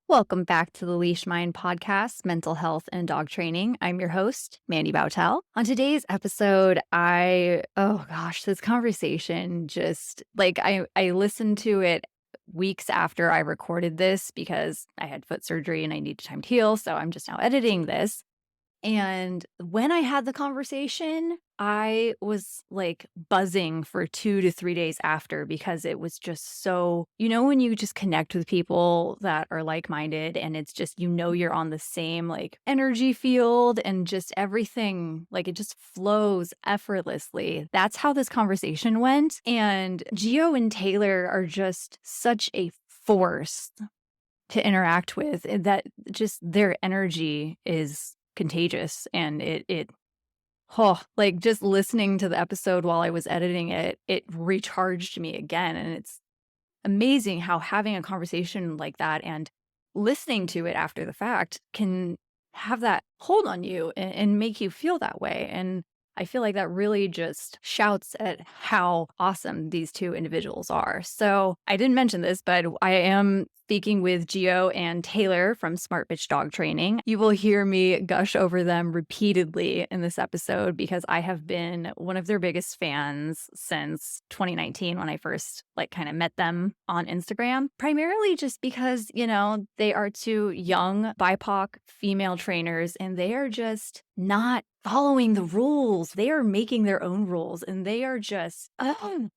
Welcome back to the Leash Mind podcast, Mental Health and Dog Training. I'm your host, Mandy Bautel. On today's episode, this conversation just like I listened to it weeks after I recorded this because I had foot surgery and I needed time to heal. So I'm just now editing this. And when I had the conversation, I was like buzzing for 2 to 3 days after because it was just so when you just connect with people that are like-minded and it's just, you're on the same like energy field and just everything, like it just flows effortlessly. That's how this conversation went. And Jio and Taylor are just such a force to interact with, that just their energy is contagious. And like just listening to the episode while I was editing it, it recharged me again. And it's amazing how having a conversation like that and listening to it after the fact can have that hold on you and make you feel that way. And I feel like that really just shouts at how awesome these two individuals are. So I didn't mention this, but I am speaking with Jio and Taylor from Smart Bitch Dog Training. You will hear me gush over them repeatedly in this episode because I have been one of their biggest fans since 2019 when I first kind of met them on Instagram, primarily just because, they are two young BIPOC female trainers and they are just not following the rules. They are making their own rules and they are just,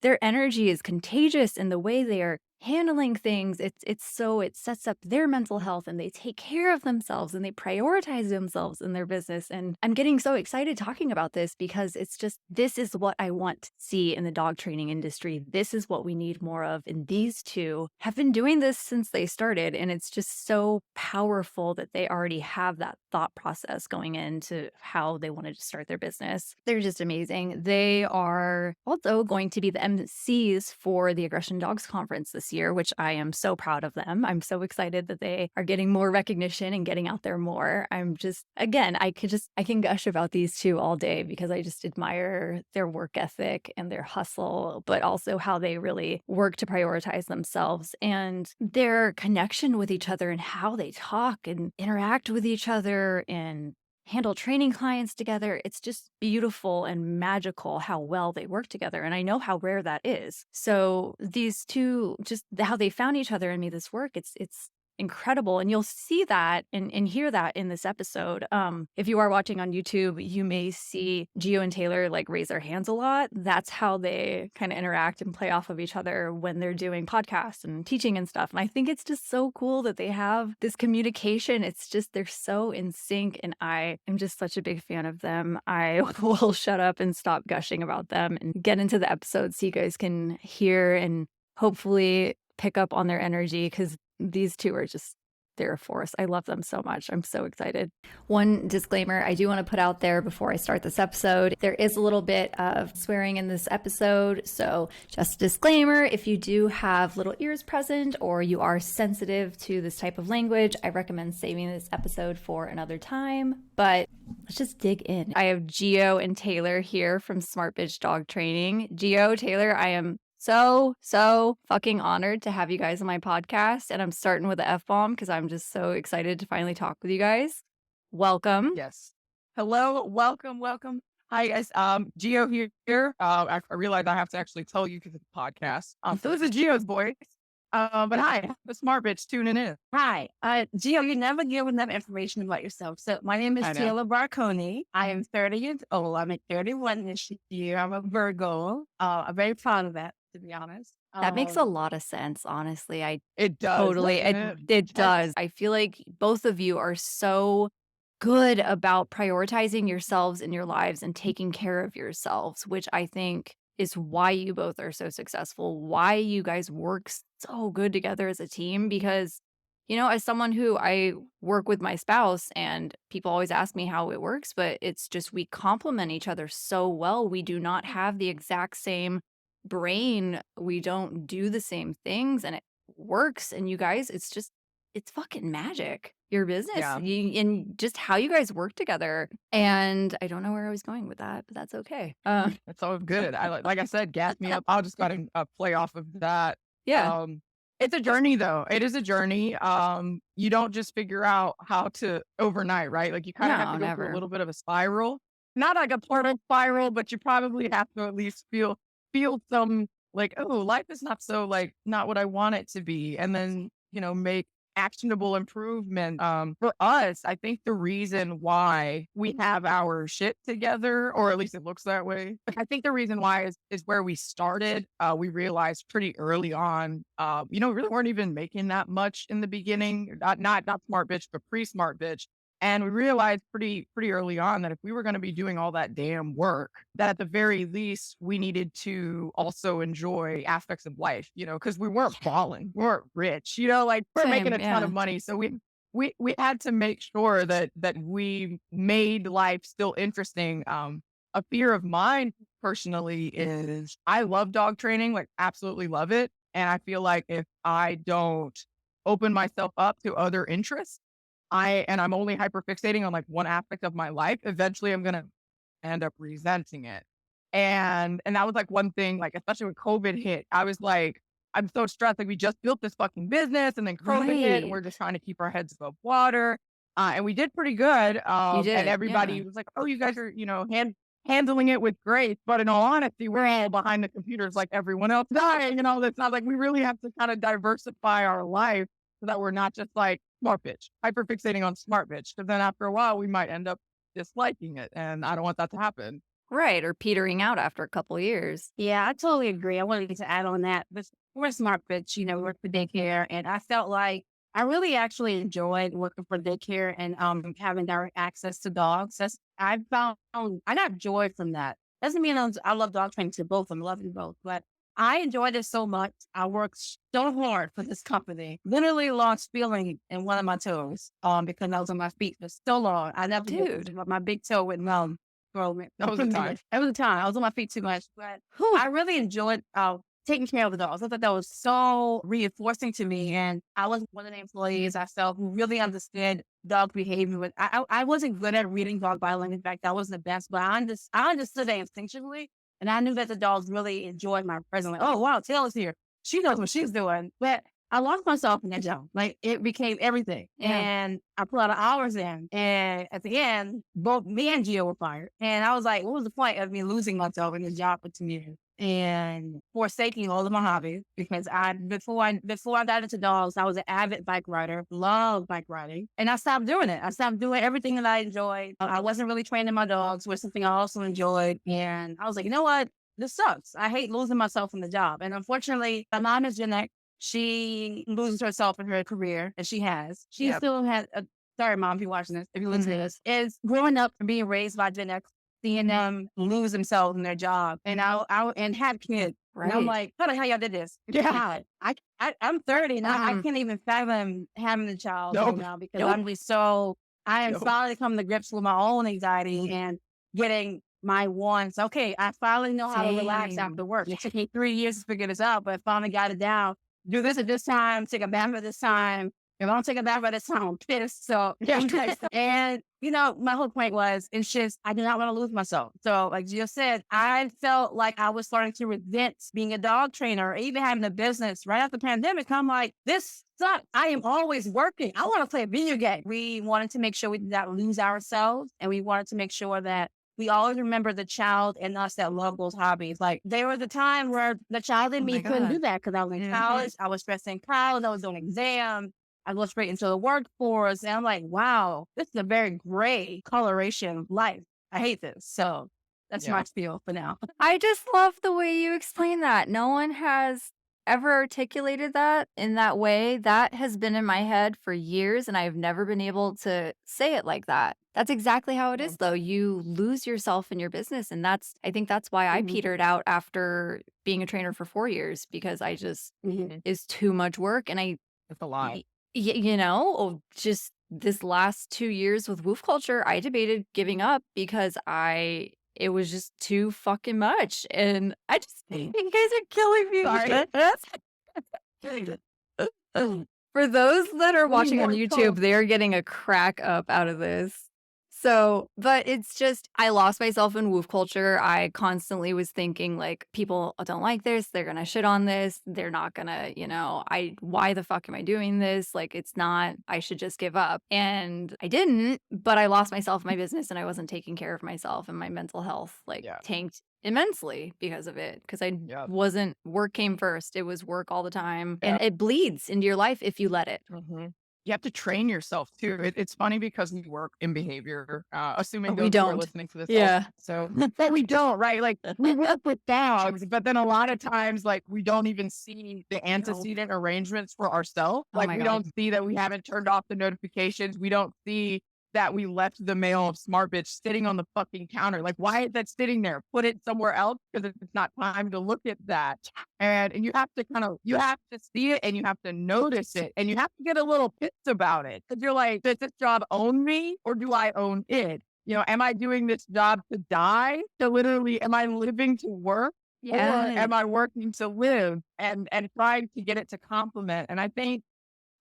their energy is contagious in the way they are handling things. It sets up their mental health and they take care of themselves and they prioritize themselves in their business. And I'm getting so excited talking about this because it's just, this is what I want to see in the dog training industry. This is what we need more of. And these two have been doing this since they started. And it's just so powerful that they already have that thought process going into how they wanted to start their business. They're just amazing. They are also going to be the MCs for the Aggression Dogs Conference this year, which I am so proud of them. I'm so excited that they are getting more recognition and getting out there more. I'm just, again, I can gush about these two all day because I just admire their work ethic and their hustle, but also how they really work to prioritize themselves and their connection with each other and how they talk and interact with each other and handle training clients together. It's just beautiful and magical how well they work together. And I know how rare that is. So these two, just how they found each other and made this work, it's incredible. And you'll see that and hear that in this episode. If you are watching on YouTube, you may see Jio and Taylor like raise their hands a lot. That's how they kind of interact and play off of each other when they're doing podcasts and teaching and stuff. And I think it's just so cool that they have this communication. It's just, they're so in sync. And I am just such a big fan of them. I will shut up and stop gushing about them and get into the episode so you guys can hear and hopefully pick up on their energy because these two are just, they're a force. I love them so much. I'm so excited. One disclaimer I do want to put out there before I start this episode. There is a little bit of swearing in this episode. So just a disclaimer, if you do have little ears present or you are sensitive to this type of language, I recommend saving this episode for another time. But let's just dig in. I have Jio and Taylor here from Smart Bitch Dog Training. Jio, Taylor, I am so fucking honored to have you guys on my podcast. And I'm starting with the F-bomb because I'm just so excited to finally talk with you guys. Welcome. Yes. Hello. Welcome. Hi, guys. Gio here. I realized I have to actually tell you because it's a podcast. So this is Gio's voice. But hi, the smart bitch tuning in. Hi, Gio, you never give enough information about yourself. So my name is I know. Taylor Barconey. I am 30 years old. I'm at 31 this year. I'm a Virgo. I'm very proud of that, to be honest. That makes a lot of sense, honestly. It does. Totally. It does. I feel like both of you are so good about prioritizing yourselves in your lives and taking care of yourselves, which I think is why you both are so successful, why you guys work so good together as a team. Because, as someone who I work with my spouse and people always ask me how it works, but it's just we complement each other so well. We do not have the exact same brain. We don't do the same things and it works. And you guys, it's fucking magic. Your business and just how you guys work together. And I don't know where I was going with that, but that's okay. It's all good. Like I said, gas me up. I'll just go ahead and play off of that. Yeah. It's a journey though. It is a journey. You don't just figure out how to overnight, right? Like you kind of have No, to go through a never. little bit of a spiral. Not like a total spiral, but you probably have to at least feel some like, oh, life is not so like not what I want it to be. And then, make actionable improvement. For us, I think the reason why we have our shit together, or at least it looks that way, I think the reason why is where we started. We realized pretty early on, we really weren't even making that much in the beginning, not smart bitch, but pre-smart bitch. And we realized pretty early on that if we were going to be doing all that damn work, that at the very least we needed to also enjoy aspects of life, because we weren't balling, we weren't rich, like we're making Same, a ton of yeah. money. So we had to make sure that we made life still interesting. A fear of mine personally is I love dog training, like absolutely love it. And I feel like if I don't open myself up to other interests, I'm only hyper fixating on like one aspect of my life, eventually I'm gonna end up resenting it. And that was like one thing, like especially when COVID hit, I was like, I'm so stressed. Like we just built this fucking business and then COVID hit and Right. we're just trying to keep our heads above water. And we did pretty good. You And did, yeah. everybody was like, oh, you guys are, handling it with grace. But in all honesty, we're all behind the computers like everyone else dying and all this. Not like we really have to kind of diversify our life so that we're not just like smart bitch, hyper fixating on smart bitch. Because then after a while, we might end up disliking it. And I don't want that to happen. Right, or petering out after a couple years. Yeah, I totally agree. I wanted to add on that. But we're smart bitch, we work for daycare. And I felt like I really actually enjoyed working for daycare and having direct access to dogs. I found I got joy from that. Doesn't mean I love dog training to both. I'm loving both, but I enjoyed it so much. I worked so hard for this company. Literally lost feeling in one of my toes because I was on my feet for so long. I never did. Dude. My big toe went numb. That was the time. That was the time. I was on my feet too much, but Whew. I really enjoyed taking care of the dogs. I thought that was so reinforcing to me. And I was one of the employees I felt who really understood dog behavior. But I wasn't good at reading dog body language. In fact, I wasn't the best, but I understood it instinctually. And I knew that the dogs really enjoyed my presence. Like, oh, wow, Taylor's here. She knows what she's doing. But I lost myself in that job. Like it became everything. Yeah. And I put a lot of hours in. And at the end, both me and Gio were fired. And I was like, what was the point of me losing myself in this job for 2 years? And forsaking all of my hobbies because before I got into dogs, I was an avid bike rider, loved bike riding, and I stopped doing it. I stopped doing everything that I enjoyed. I wasn't really training my dogs, which is something I also enjoyed, and I was like, you know what, this sucks. I hate losing myself in the job, and unfortunately, my mom is Gen X. She loses herself in her career, and she has. She Yep. still has. Sorry, mom, if you're watching this, if you listen to this, is growing up and being raised by Gen X, seeing them lose themselves in their job and and have kids. And I'm Right. like, how the hell y'all did this? Yeah. God, I'm 30 and I can't even fathom having a child right Nope. now because Nope. I'm just I am Nope. finally coming to grips with my own anxiety and getting my wants. Okay, I finally know how to relax Same. after work. It took me 3 years to figure this out, but I finally got it down. Do this at this time, take a bath at this time. If I don't take a bath at this time, I'm pissed. So, Yeah. and my whole point was, it's just, I do not want to lose myself. So like Gio said, I felt like I was starting to resent being a dog trainer or even having a business right after the pandemic. I'm like, this sucks. I am always working. I want to play a video game. We wanted to make sure we did not lose ourselves. And we wanted to make sure that we always remember the child and us that love those hobbies. Like there was a time where the child in Oh me my couldn't do God. that because I was in college. I was stressing college. I was doing exams. I go straight into the workforce. And I'm like, wow, this is a very gray coloration of life. I hate this. So that's Yeah. my spiel for now. I just love the way you explain that. No one has ever articulated that in that way. That has been in my head for years, and I've never been able to say it like that. That's exactly how it Yeah. is, though. You lose yourself in your business, and I think that's why I Mhm. petered out after being a trainer for 4 years because I just is too much work, and It's a lot. just this last 2 years with Woof Culture, I debated giving up because it was just too fucking much, and I just you guys are killing me. Sorry. For those that are We watching on work YouTube, so they're getting a crack up out of this. So, but it's just, I lost myself in woof culture. I constantly was thinking like, people don't like this. They're going to shit on this. They're not going to, why the fuck am I doing this? Like, it's not, I should just give up. And I didn't, but I lost myself in my business and I wasn't taking care of myself, and my mental health like Yeah. tanked immensely because of it. Because I Yeah. wasn't, work came first. It was work all the time. Yeah. And it bleeds into your life if you let it. Mhm. You have to train yourself too. It's funny because we work in behavior, assuming But we those who are don't. listening to this Yeah. also. But we don't, right? Like we work with dogs, but then a lot of times, like we don't even see the antecedent arrangements for ourselves. Oh Like my we God. don't see that we haven't turned off the notifications. We don't see that we left the mail of Smart Bitch sitting on the fucking counter. Like, why is that sitting there? Put it somewhere else because it's not time to look at that. And you have to you have to see it and you have to notice it and you have to get a little pissed about it. Because you're like, does this job own me or do I own it? Am I doing this job to die? To literally, am I living to work? Or am I working to live and trying to get it to complement? And I think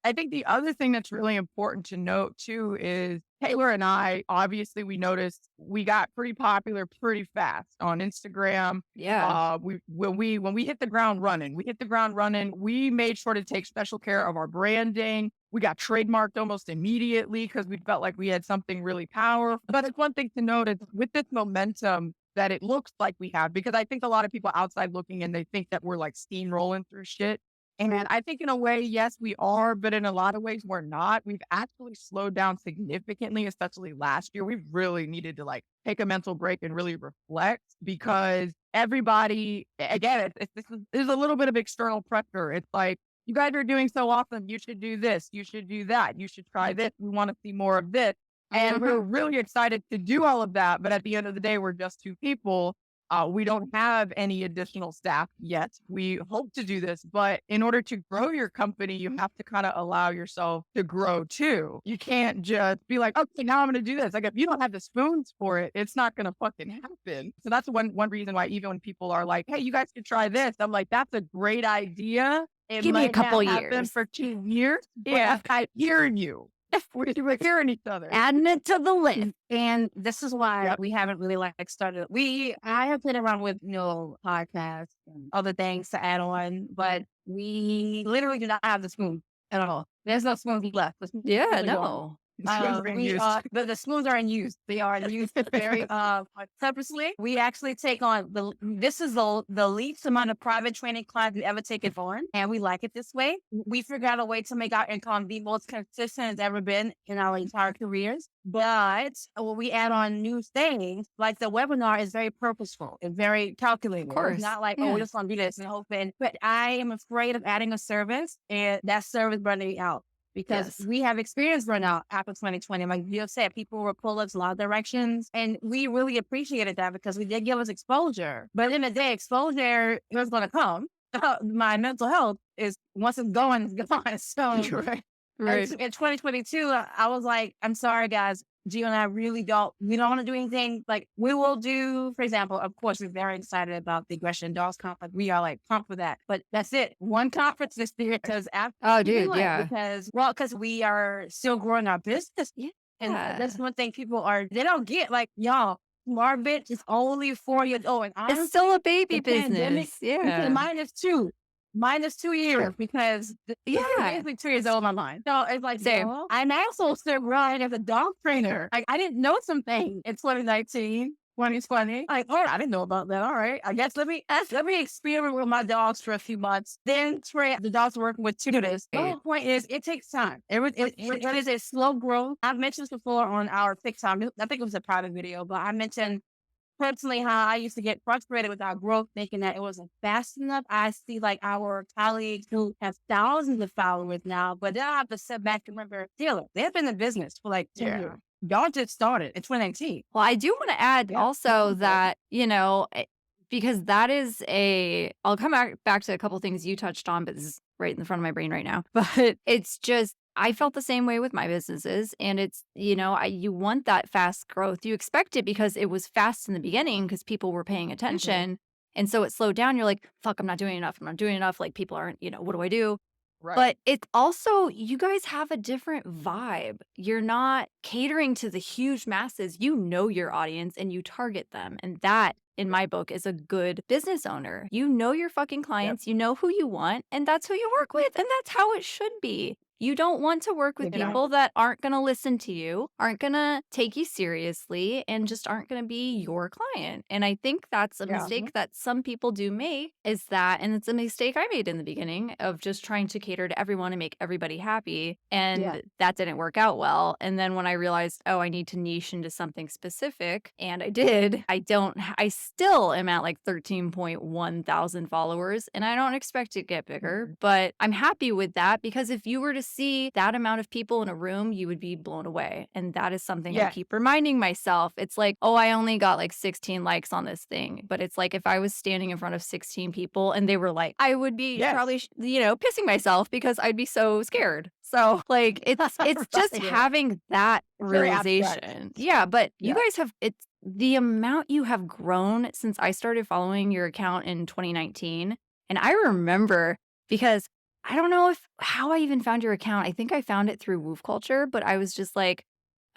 the other thing that's really important to note too is Taylor and I, obviously we noticed we got pretty popular pretty fast on Instagram. Yeah. When we hit the ground running, we made sure to take special care of our branding. We got trademarked almost immediately because we felt like we had something really powerful. But it's one thing to note is with this momentum that it looks like we have, because I think a lot of people outside looking in, they think that we're like steamrolling through shit. And I think in a way, yes, we are, but in a lot of ways, we're not. We've actually slowed down significantly, especially last year. We really needed to like take a mental break and really reflect because everybody, again, there's a little bit of external pressure. It's like, you guys are doing so awesome. You should do this. You should do that. You should try this. We want to see more of this. And we're really excited to do all of that. But at the end of the day, we're just two people. We don't have any additional staff yet. We hope to do this, but in order to grow your company, you have to kind of allow yourself to grow too. You can't just be like, okay, now I'm going to do this. Like if you don't have the spoons for it, it's not going to fucking happen. So that's one reason why even when people are like, hey, you guys could try this, I'm like, that's a great idea. It Give me a might couple not happen years. for 2 years. Yeah, I'm hearing you. We're hearing each other. Adding it to the list. And this is why we haven't really like started. I have played around with, podcasts and other things to add on, but we literally do not have the spoon at all. There's no spoons left. The spoons Yeah, are gone. no. The spoons are in use. They are in use very purposely. We actually take on this is the least amount of private training clients we ever taken on, and we like it this way. We figured out a way to make our income the most consistent it's ever been in our entire careers. But when we add on new things, like the webinar is very purposeful and very calculated. Of course. It's not like, we're just gonna do this and hoping. But I am afraid of adding a service and that service burning out. Because we have experienced burnout after 2020. Like you said, people will pull us a lot of directions. And we really appreciated that because we did give us exposure. But in the day, exposure is going to come. My mental health is, once it's going, it's gone. So Right. in 2022, I was like, I'm sorry, guys. Gio and I we don't want to do anything. Like we will do, for example, of course, we're very excited about the Aggression Dogs Conference. We are like pumped for that. But that's it. One conference this year because because we are still growing our business. Yeah. And that's one thing they don't get. Like, y'all, Smart Bitch is only 4 years old. And it's still a baby business. Yeah. Minus 2 years because basically 2 years old in my mind. So it's like, I'm also still growing as a dog trainer. Like I didn't know something in 2019, 2020. Like, I didn't know about that. All right. I guess let me experiment with my dogs for a few months. Then train the dogs working with tutors. The whole point is it takes time. It is a slow growth. I've mentioned this before on our TikTok. I think it was a private video, but I mentioned personally how I used to get frustrated with our growth, thinking that it wasn't fast enough. I see like our colleagues who have thousands of followers now, but then I have to sit back and remember Taylor. They've been in business for like 10 years. Y'all just started in 2019. Well, I do want to add also that, because that is I'll come back to a couple things you touched on, but this is right in the front of my brain right now. But it's just, I felt the same way with my businesses. And it's, you want that fast growth. You expect it because it was fast in the beginning because people were paying attention. And so it slowed down. You're like, fuck, I'm not doing enough. Like people aren't, what do I do? Right. But it's also, you guys have a different vibe. You're not catering to the huge masses. You know your audience and you target them. And that, in my book, is a good business owner. You know your fucking Yep. clients, you know who you want, and that's who you work with. And that's how it should be. You don't want to work with Exactly. people that aren't going to listen to you, aren't going to take you seriously, and just aren't going to be your client. And I think that's a Yeah. mistake that some people do make, is that, and it's a mistake I made in the beginning of just trying to cater to everyone and make everybody happy. Yeah. And that didn't work out well. And then when I realized, oh, I need to niche into something specific, and I did, I still am at like 13.1 thousand followers, and I don't expect to get bigger, but I'm happy with that, because if you were to see that amount of people in a room, you would be blown away. And that is something I Yeah. keep reminding myself. It's like, oh, I only got like 16 likes on this thing. But it's like, if I was standing in front of 16 people and they were like, I would be Yes. probably, pissing myself because I'd be so scared. So like, it's just Right. having that Very abstract. realization. Yeah. But you Yeah. guys have, it's the amount you have grown since I started following your account in 2019. And I remember, because I don't know how I even found your account. I think I found it through Woof Culture, but I was just like,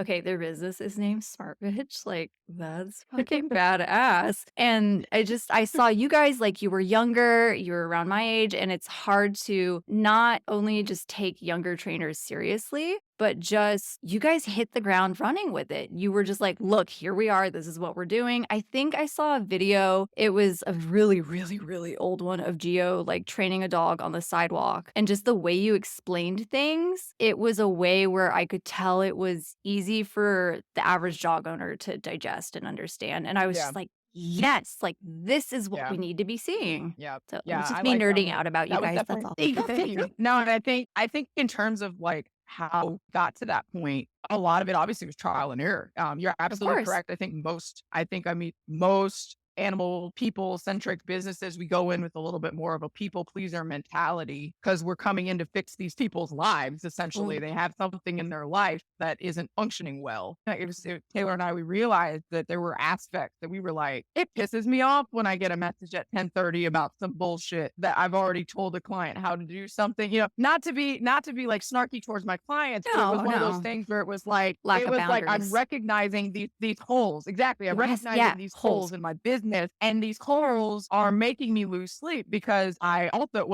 okay, their business is named Smart Bitch. Like, that's fucking badass. And I saw you guys, like, you were younger, you were around my age, and it's hard to not only just take younger trainers seriously, but just, you guys hit the ground running with it. You were just like, look, here we are. This is what we're doing. I think I saw a video. It was a really, really, really old one of Jio, like, training a dog on the sidewalk. And just the way you explained things, it was a way where I could tell it was easy for the average dog owner to digest and understand. And I was Yeah. just like, yes, like, this is what Yeah. we need to be seeing. Yeah. So Yeah. it's just I me like that nerding one. out about you That was guys. That's definitely all. thank you. No, and I think in terms of like how we got to that point, a lot of it obviously was trial and error. You're Of absolutely course. correct. I mean most animal people centric businesses, we go in with a little bit more of a people pleaser mentality because we're coming in to fix these people's lives. Essentially, they have something in their life that isn't functioning well. Taylor and I, we realized that there were aspects that we were like, it pisses me off when I get a message at 10:30 about some bullshit that I've already told the client how to do something. Not to be like snarky towards my clients, but it was one of those things where it was like, Lack of I'm boundaries. recognizing these holes. Exactly. I'm recognizing these holes in my business, and these holes are making me lose sleep because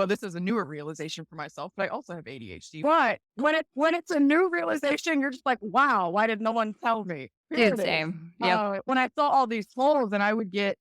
this is a newer realization for myself, but I also have ADHD. But when it's a new realization, you're just like, wow, why did no one tell me? Dude, same. Yep. When I saw all these holes, and I get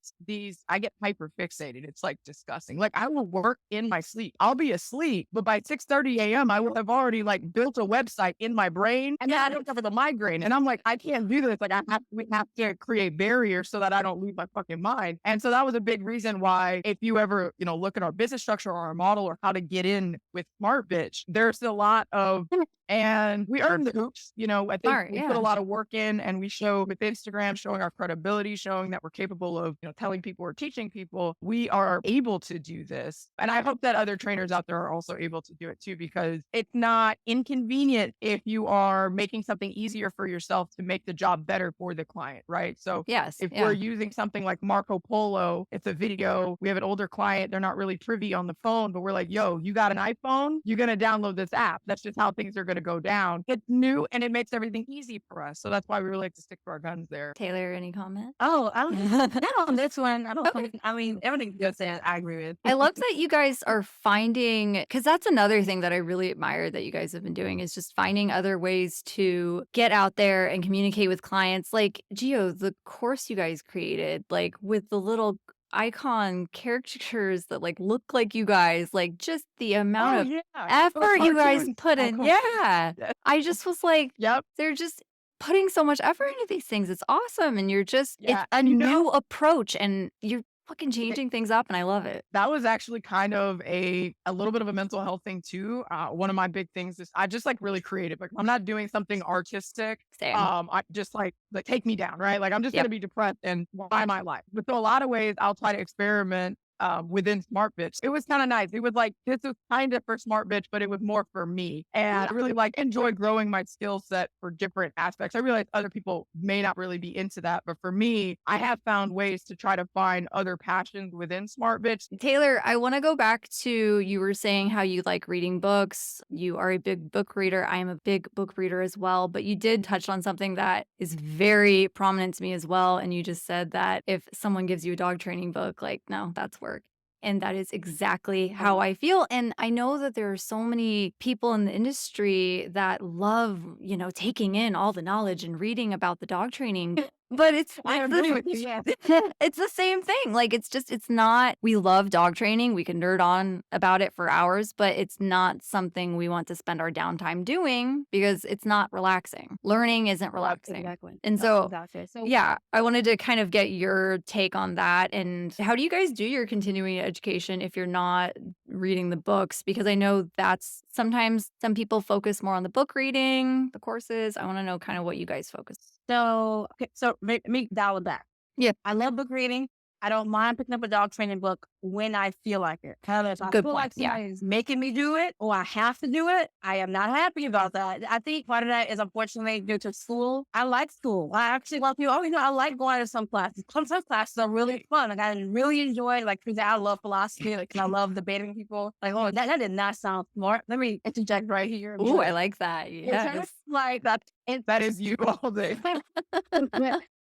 hyper fixated. It's like disgusting. Like, I will work in my sleep. I'll be asleep, but by 6:30 a.m., I will have already like built a website in my brain, and then I don't cover the migraine. And I'm like, I can't do this. Like, we have to create barriers so that I don't lose my fucking mind. And so that was a big reason why, if you ever, look at our business structure or our model or how to get in with Smart Bitch, there's a lot of, and we earned the hoops. I think we put a lot of work in, and we show with Instagram, showing our credibility, showing that we're capable of, telling people or teaching people, we are able to do this. And I hope that other trainers out there are also able to do it too, because it's not inconvenient if you are making something easier for yourself to make the job better for the client, right? So if we're using something like Marco Polo, it's a video, we have an older client, they're not really privy on the phone, but we're like, yo, you got an iPhone, you're going to download this app. That's just how things are going to go down. It's new and it makes everything easy for us. So that's why we really like to stick to our guns there. Taylor, any comment? Oh, not on this one. I don't. Okay. I mean, everything you said, I agree with. I love that you guys are finding, because that's another thing that I really admire that you guys have been doing, is just finding other ways to get out there and communicate with clients. Like, Jio, the course you guys created, like with the little icon caricatures that like look like you guys, like just the amount of effort you guys put in. Yeah. I just was like, they're just putting so much effort into these things. It's awesome. And you're just, it's a new approach, and you're fucking changing things up, and I love it. That was actually kind of a little bit of a mental health thing too. One of my big things is I just like really creative. Like, I'm not doing something artistic. Same. I just like take me down, right? Like, I'm just going to be depressed and why my life. But so a lot of ways I'll try to experiment within Smart Bitch. It was kind of nice. It was like, this was kind of for Smart Bitch, but it was more for me. And I really like enjoy growing my skill set for different aspects. I realize other people may not really be into that, but for me, I have found ways to try to find other passions within Smart Bitch. Taylor, I want to go back to you were saying how you like reading books. You are a big book reader. I am a big book reader as well, but you did touch on something that is very prominent to me as well. And you just said that if someone gives you a dog training book, like, no, that's work. And that is exactly how I feel. And I know that there are so many people in the industry that love, taking in all the knowledge and reading about the dog training. But I agree with you. Yes. it's the same thing. Like, it's not, we love dog training. We can nerd on about it for hours, but it's not something we want to spend our downtime doing because it's not relaxing. Learning isn't relaxing. Exactly. And No, so, exactly. So yeah, I wanted to kind of get your take on that. And how do you guys do your continuing education if you're not reading the books? Because I know that's sometimes some people focus more on the book reading, the courses. I want to know kind of what you guys focus. okay, so let me dial it back. Yeah. I love book reading. I don't mind picking up a dog training book when I feel like it. However, if I Good feel point, like yeah. somebody's making me do it or I have to do it, I am not happy about that. I think part of that is unfortunately due to school. I like school. I actually love people. I like going to some classes. Some classes are really fun. Like, I really enjoy, like, for example, I love philosophy. Like, I love debating with people. Like, oh, that did not sound smart. Let me interject right here. Ooh, I like that. In Yes. terms of, like, that. That is you all day.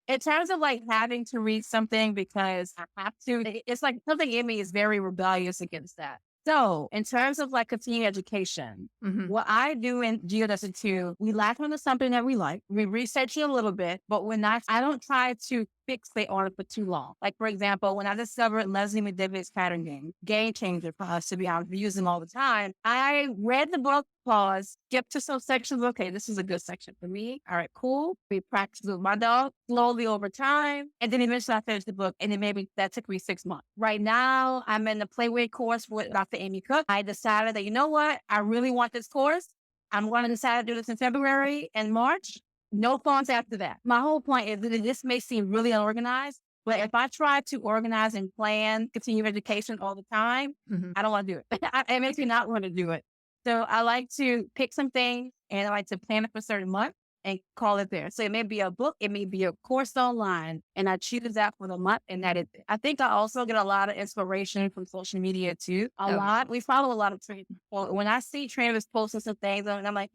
In terms of, like, having to read something because I have to, it's like something in me is very rebellious against that. So in terms of, like, continuing education, Mhm. what I do in Geodesy 2, we latch onto something that we like. We research it a little bit, but I don't try to fixate on it for too long. Like, for example, when I discovered Leslie McDivitt's pattern game changer for us to be honest, we use them all the time. I read the book, pause, skip to some sections. Okay, this is a good section for me. All right, cool. We practiced with my dog slowly over time. And then eventually I finished the book. And then that took me 6 months. Right now, I'm in the Playway course with Dr. Amy Cook. I decided that, you know what? I really want this course. I'm going to decide to do this in February and March. No phones after that. My whole point is that this may seem really unorganized, but if I try to organize and plan continuing education all the time, Mhm. I don't want to do it. It makes me not want to do it. So I like to pick some things and I like to plan it for a certain month and call it there. So it may be a book, it may be a course online, and I choose that for the month, and that is it. I think I also get a lot of inspiration from social media too. Oh. We follow a lot of trainers. When I see trainers posting some things, and I'm like,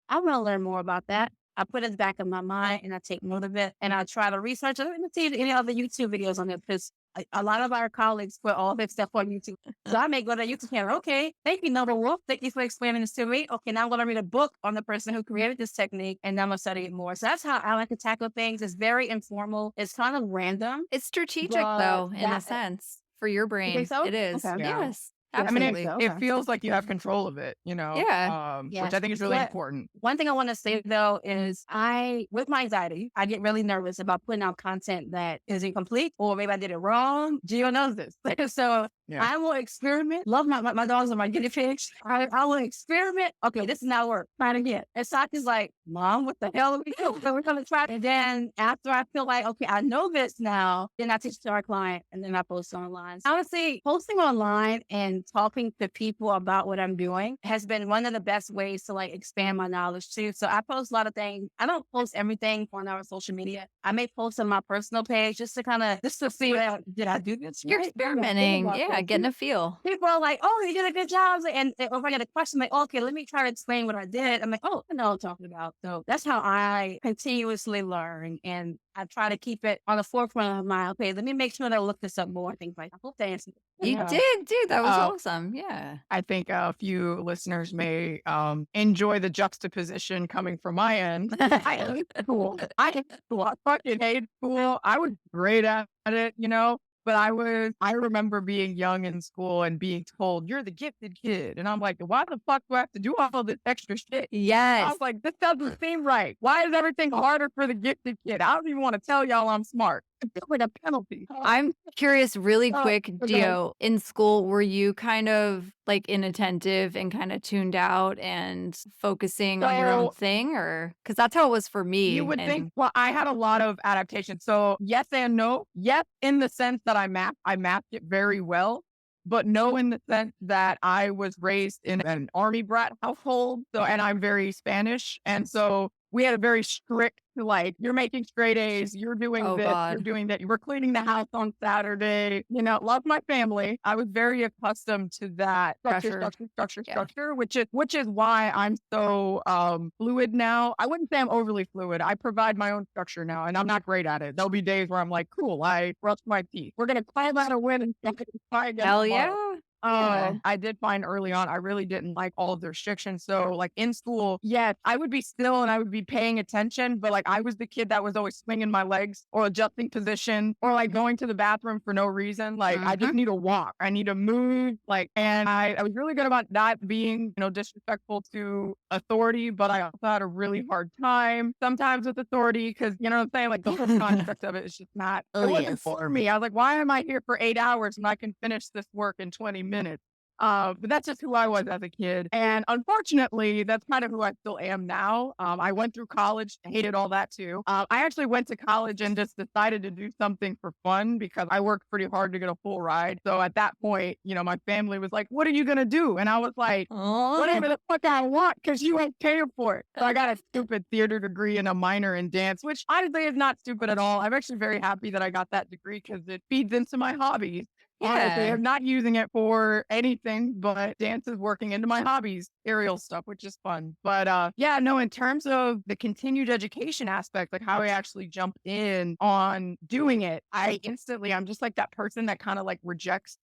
I want to learn more about that. I put it back in my mind and I take note of it and I try to research it and see any other YouTube videos on it because a lot of our colleagues put all this stuff on YouTube. So I may go to the YouTube channel. Okay, thank you, Noble Wolf. Thank you for explaining this to me. Okay, now I'm going to read a book on the person who created this technique and I'm going to study it more. So that's how I like to tackle things. It's very informal. It's kind of random. It's strategic, But though, in a sense, for your brain. think so? It is. Okay. Yeah. Yes, Yeah, I mean, absolutely. it feels like you have control of it, Yeah. which I think is really But important. one thing I want to say though is with my anxiety, I get really nervous about putting out content that is incomplete or maybe I did it wrong. Gio knows this. So Yeah. I will experiment. Love my dogs are my guinea pigs. I will experiment. Okay, this is not work. Try it again. And Saki's like, Mom, what the hell are we doing? So we're going to try it. And then after I feel like, okay, I know this now, then I teach it to our client and then I post online. Honestly, posting online and talking to people about what I'm doing has been one of the best ways to like expand my knowledge too. So I post a lot of things. I don't post everything on our social media. I may post on my personal page just to see, did I do this? You're right? experimenting. About Yeah, this. getting a feel. People are like, oh, you did a good job. And if I get a question, like, okay, let me try to explain what I did. I'm like, oh, I know what I'm talking about. So that's how I continuously learn. And I try to keep it on the forefront of my, okay, let me make sure that I look this up more. Things like that. I hope that answers it. You Yeah. did, dude. That was Uh, awesome. Yeah. I think a few listeners may enjoy the juxtaposition coming from my end. I hate school. I hate school. I fucking hate school. I was great at it, but I remember being young in school and being told, you're the gifted kid. And I'm like, why the fuck do I have to do all this extra shit? I Yes. was like, this doesn't seem right. Why is everything harder for the gifted kid? I don't even want to tell y'all I'm smart. I feel like a penalty. I'm curious really quick, Okay. Gio, in school, were you kind of like inattentive and kind of tuned out and focusing on your own So thing, or because that's how it was for you me? would think, And well, I had a lot of adaptation. So yes and no. Yes, in the sense that I mapped it very well, but no, in the sense that I was raised in an army brat household. So, and I'm very Spanish. And so we had a very strict, like, you're making straight A's, you're doing oh this, you're God, doing that. You were cleaning the house on Saturday. Love my family. I was very accustomed to that pressure. Yeah. structure, which is why I'm so fluid now. I wouldn't say I'm overly fluid. I provide my own structure now, and I'm not great at it. There'll be days where I'm like, cool, I brushed my teeth. We're gonna climb out a win and try again Hell tomorrow. yeah. Yeah. I did find early on, I really didn't like all of the restrictions. So, like in school, yes, I would be still and I would be paying attention, but like I was the kid that was always swinging my legs or adjusting position or like going to the bathroom for no reason. Like I just Hmm. need to walk, I need to move. Like, and I was really good about not being, disrespectful to authority, but I also had a really hard time sometimes with authority because, you know what I'm saying? Like the whole construct of it is just not, Oh, it wasn't yes. for me. I was like, why am I here for 8 hours when I can finish this work in 20 minutes? But that's just who I was as a kid. And unfortunately, that's kind of who I still am now. I went through college, hated all that too. I actually went to college and just decided to do something for fun because I worked pretty hard to get a full ride. So at that point, my family was like, what are you going to do? And I was like, whatever the fuck I want because you ain't paying for it. So I got a stupid theater degree and a minor in dance, which honestly is not stupid at all. I'm actually very happy that I got that degree because it feeds into my hobbies. Honestly, Yeah. I'm not using it for anything, but dance is working into my hobbies, aerial stuff, which is fun. But yeah, no, in terms of the continued education aspect, like how I actually jump in on doing it, I'm just like that person that kind of like rejects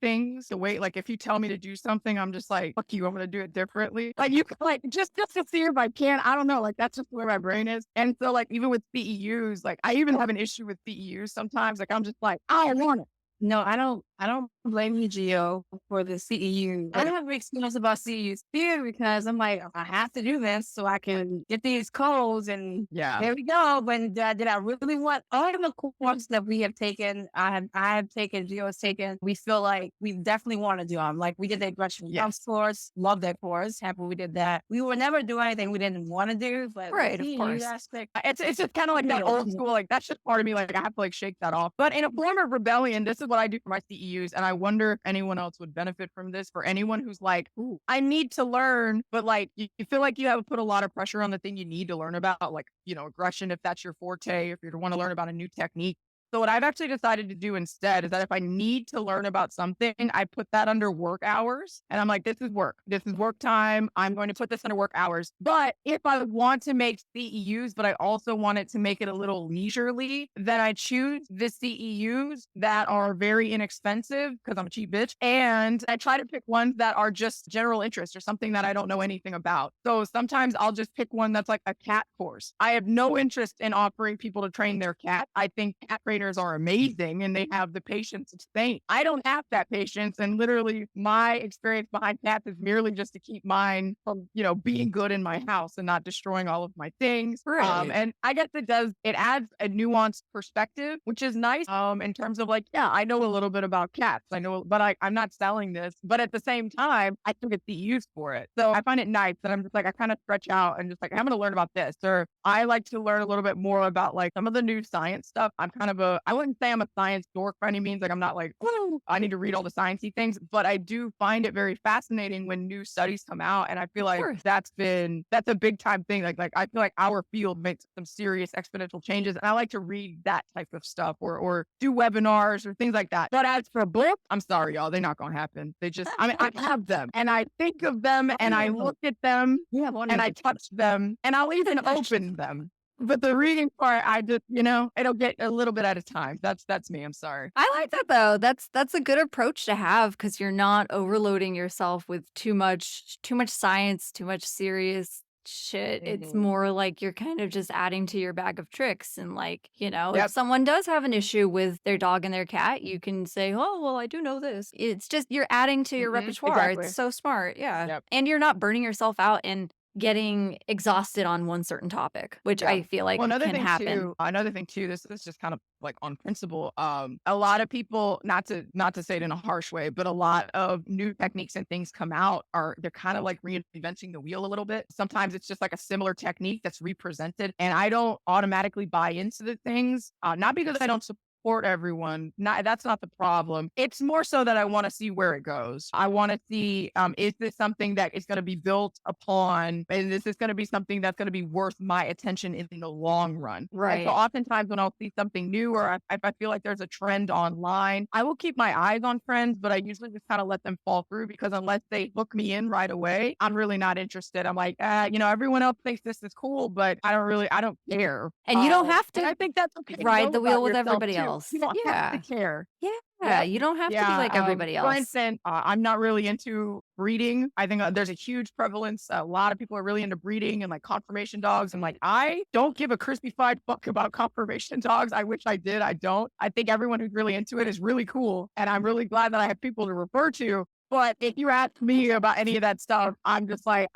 things the way, like if you tell me to do something, I'm just like, fuck you, I'm gonna do it differently. Like you can like just to see if I can. I don't know, like that's just where my brain is. And so like even with CEUs, like I even have an issue with CEUs sometimes. Like I'm just like, I don't want it. No, I don't blame you, Gio, for the CEU. I have mixed feelings about CEUs too because I'm like, I have to do this so I can get these codes and Yeah. there we go. But did I really want all of the courses that we have taken? I have taken, Gio has taken. We feel like we definitely want to do them. Like we did that Russian Yes. course, love that course. Happy we did that. We would never do anything we didn't want to do, but Right, the of CEU course. aspect, It's just kind of like that old school, like that's just part of me. Like I have to like shake that off. But in a form of rebellion, this is what I do for my CEUs. And I wonder if anyone else would benefit from this for anyone who's like, ooh, I need to learn, but like you feel like you have put a lot of pressure on the thing you need to learn about, like, aggression, if that's your forte, if you want to learn about a new technique. So what I've actually decided to do instead is that if I need to learn about something, I put that under work hours. And I'm like, this is work. This is work time. I'm going to put this under work hours. But if I want to make CEUs, but I also wanted to make it a little leisurely, then I choose the CEUs that are very inexpensive because I'm a cheap bitch. And I try to pick ones that are just general interest or something that I don't know anything about. So sometimes I'll just pick one that's like a cat course. I have no interest in offering people to train their cat. I think cat trainers are amazing and they have the patience of saints. I don't have that patience. And literally my experience behind cats is merely just to keep mine from, being good in my house and not destroying all of my things. Right. And I guess it adds a nuanced perspective, which is nice. In terms of like, yeah, I know a little bit about cats. I know, but I'm not selling this. But at the same time, I still get the use for it. So I find it nice that I'm just like, I kind of stretch out and just like, I'm going to learn about this. Or I like to learn a little bit more about like some of the new science stuff. I'm kind of I wouldn't say I'm a science dork by any means. Like I'm not like, woo, I need to read all the sciencey things, but I do find it very fascinating when new studies come out. And I feel like Sure. that's a big time thing. Like I feel like our field makes some serious exponential changes. And I like to read that type of stuff or do webinars or things like that. But as for books, I'm sorry, y'all, they're not going to happen. I have them and I think of them and I look at them and I touch them and I'll even open them. But the reading part, I just, it'll get a little bit at a time. That's me. I'm sorry. I like that though. That's a good approach to have because you're not overloading yourself with too much science, too much serious shit. It's more like you're kind of just adding to your bag of tricks. And like, if Yep. someone does have an issue with their dog and their cat, you can say, oh, well, I do know this. It's just you're adding to your repertoire. Exactly. It's so smart. Yeah. Yep. And you're not burning yourself out. And getting exhausted on one certain topic, which Yeah. I feel like Well, can happen. another thing too, this is just kind of like on principle. A lot of people, not to say it in a harsh way, but a lot of new techniques and things come out they're kind of like reinventing the wheel a little bit. Sometimes it's just like a similar technique that's represented. And I don't automatically buy into the things, not because I don't support everyone. That's not the problem. It's more so that I want to see where it goes. I want to see, is this something that is going to be built upon, and this is going to be something that's going to be worth my attention in the long run. And so Right. oftentimes when I'll see something new, or if I feel like there's a trend online, I will keep my eyes on trends, but I usually just kind of let them fall through, because unless they hook me in right away, I'm really not interested. I'm like, everyone else thinks this is cool, but I don't care. And you don't have And to I think that's okay to ride know the wheel about with yourself everybody too. else. You don't have to Yeah. care. Yeah. Yep. You don't have to be Yeah. like everybody For else. instance, I'm not really into breeding. I think there's a huge prevalence. A lot of people are really into breeding and like conformation dogs. And like, I don't give a crispy fried fuck about conformation dogs. I wish I did. I don't. I think everyone who's really into it is really cool. And I'm really glad that I have people to refer to. But if you ask me about any of that stuff, I'm just like,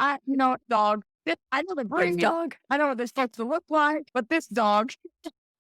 dog. I know the This breed. dog. I know what this supposed to look like, but this dog.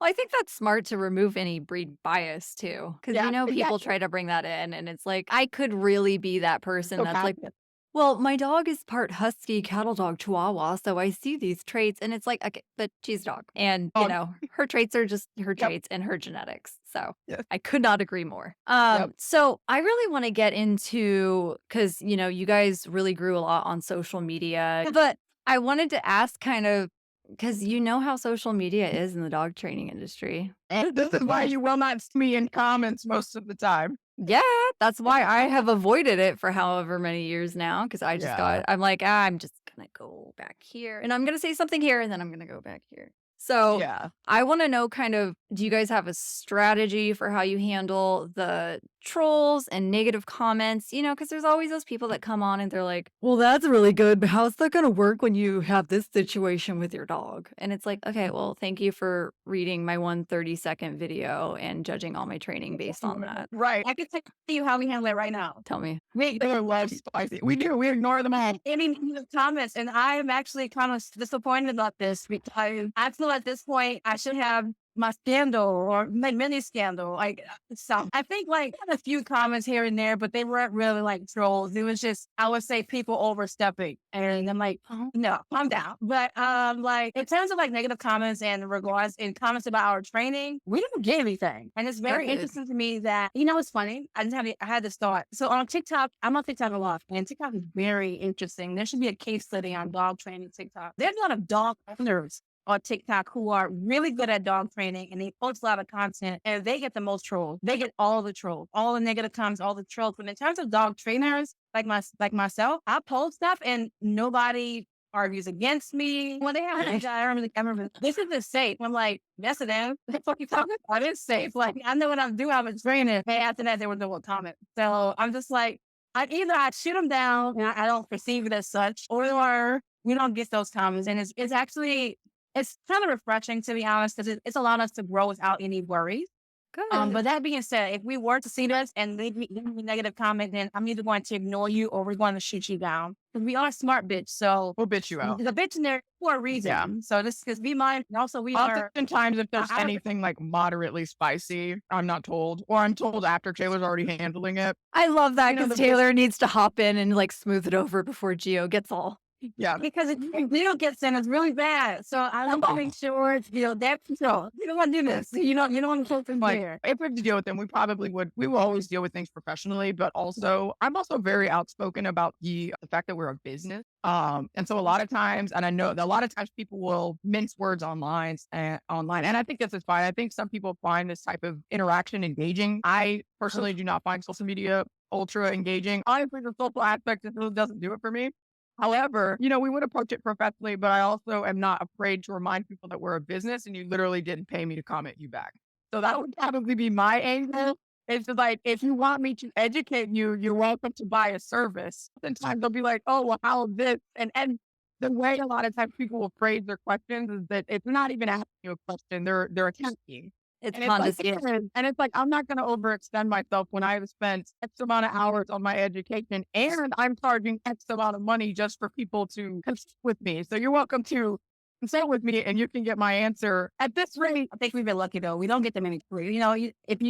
Well, I think that's smart to remove any breed bias too. Cause Yeah, people exactly. try to bring that in and it's like, I could really be that person So that's like, passionate. well, my dog is part husky, cattle dog, chihuahua. So I see these traits and it's like, okay, but she's a dog. And, Dog. her traits are just her Yep. traits and her genetics. So Yes. I could not agree more. Yep. So I really want to get into, cause, you guys really grew a lot on social media, but I wanted to ask kind of, because you know how social media is in the dog training industry. And this is why you will not see me in comments most of the time. Yeah, that's why I have avoided it for however many years now. Because Yeah. I'm like, I'm just gonna go back here and I'm gonna say something here and then I'm gonna go back here. So Yeah. I want to know kind of, do you guys have a strategy for how you handle the trolls and negative comments? Because there's always those people that come on and they're like, well, that's really good, but how's that going to work when you have this situation with your dog? And it's like, okay, well, thank you for reading my 1 30-second video and judging all my training based on that. Right. I can tell you how we handle it right now. Tell me. We They love spicy. We do. We ignore them all. any negative comments, and I'm actually kind of disappointed about this because I feel at this point I should have my scandal or my mini scandal. Like, so I think like I had a few comments here and there, but they weren't really like trolls. It was just, I would say, people overstepping. And I'm like, oh, no, calm down. But like in terms of like negative comments and regards in comments about our training, we don't get anything. And it's very Good. interesting to me that, it's funny. I had this thought. So on TikTok, I'm on TikTok a lot, and TikTok is very interesting. There should be a case study on dog training TikTok. There's a lot of dog owners on TikTok who are really good at dog training, and they post a lot of content, and they get the most trolls. They get all the trolls, all the negative comments, all the trolls. But in terms of dog trainers, like myself, I post stuff and nobody argues against me. When they have, I remember this isn't safe. I'm like, yes, it is. What the fuck you talking about? It's safe. Like, I know what I'm doing. I'm a trainer. And after that, there was no comment. So I'm just like, I shoot them down and I don't perceive it as such, or we don't get those comments. And it's actually, it's kind of refreshing, to be honest, because it's allowed us to grow without any worries. Good. But that being said, if we were to see this and leave me a negative comment, then I'm either going to ignore you or we're going to shoot you down. Because we are smart bitch. So We'll bitch you out. there's a bitch in there for a reason. Yeah. So this, because be mine. And also we are. Oftentimes, if there's I- anything like moderately spicy, I'm not told, or I'm told after Taylor's already handling it. I love that You know, because the- Taylor needs to hop in and like smooth it over before Gio gets all. Yeah. Because if Leo gets in, it's really bad. So I want to make sure, that control. You don't want to do this. You don't want to put them Like, there. if we have to deal with them, we will always deal with things professionally, but also I'm also very outspoken about the fact that we're a business. And so a lot of times, and I know that a lot of times people will mince words online, and I think this is fine. I think some people find this type of interaction engaging. I personally do not find social media ultra engaging. Honestly, the social aspect just really doesn't do it for me. However, we would approach it professionally, but I also am not afraid to remind people that we're a business and you literally didn't pay me to comment you back. So that would probably be my angle. It's just like, if you want me to educate you, you're welcome to buy a service. Sometimes they'll be like, oh, well, how is this? And the way a lot of times people will phrase their questions is that it's not even asking you a question. They're attacking. It's And it's like, condescending. and it's like, I'm not going to overextend myself when I've spent X amount of hours on my education and I'm charging X amount of money just for people to consult with me. So you're welcome to consult with me and you can get my answer at this rate. I think we've been lucky though. We don't get them any free. If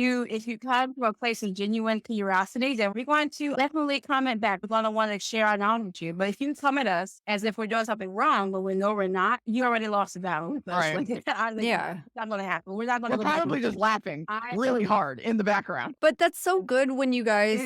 you come from a place of genuine curiosity, then we're going to definitely comment back. We're going to want to share our knowledge with you. But if you come at us as if we're doing something wrong, but we know we're not, you already lost the battle with us. Right. Yeah. It's not going to happen. We're not going We're to probably just laughing really hard in the background. But that's so good when you guys,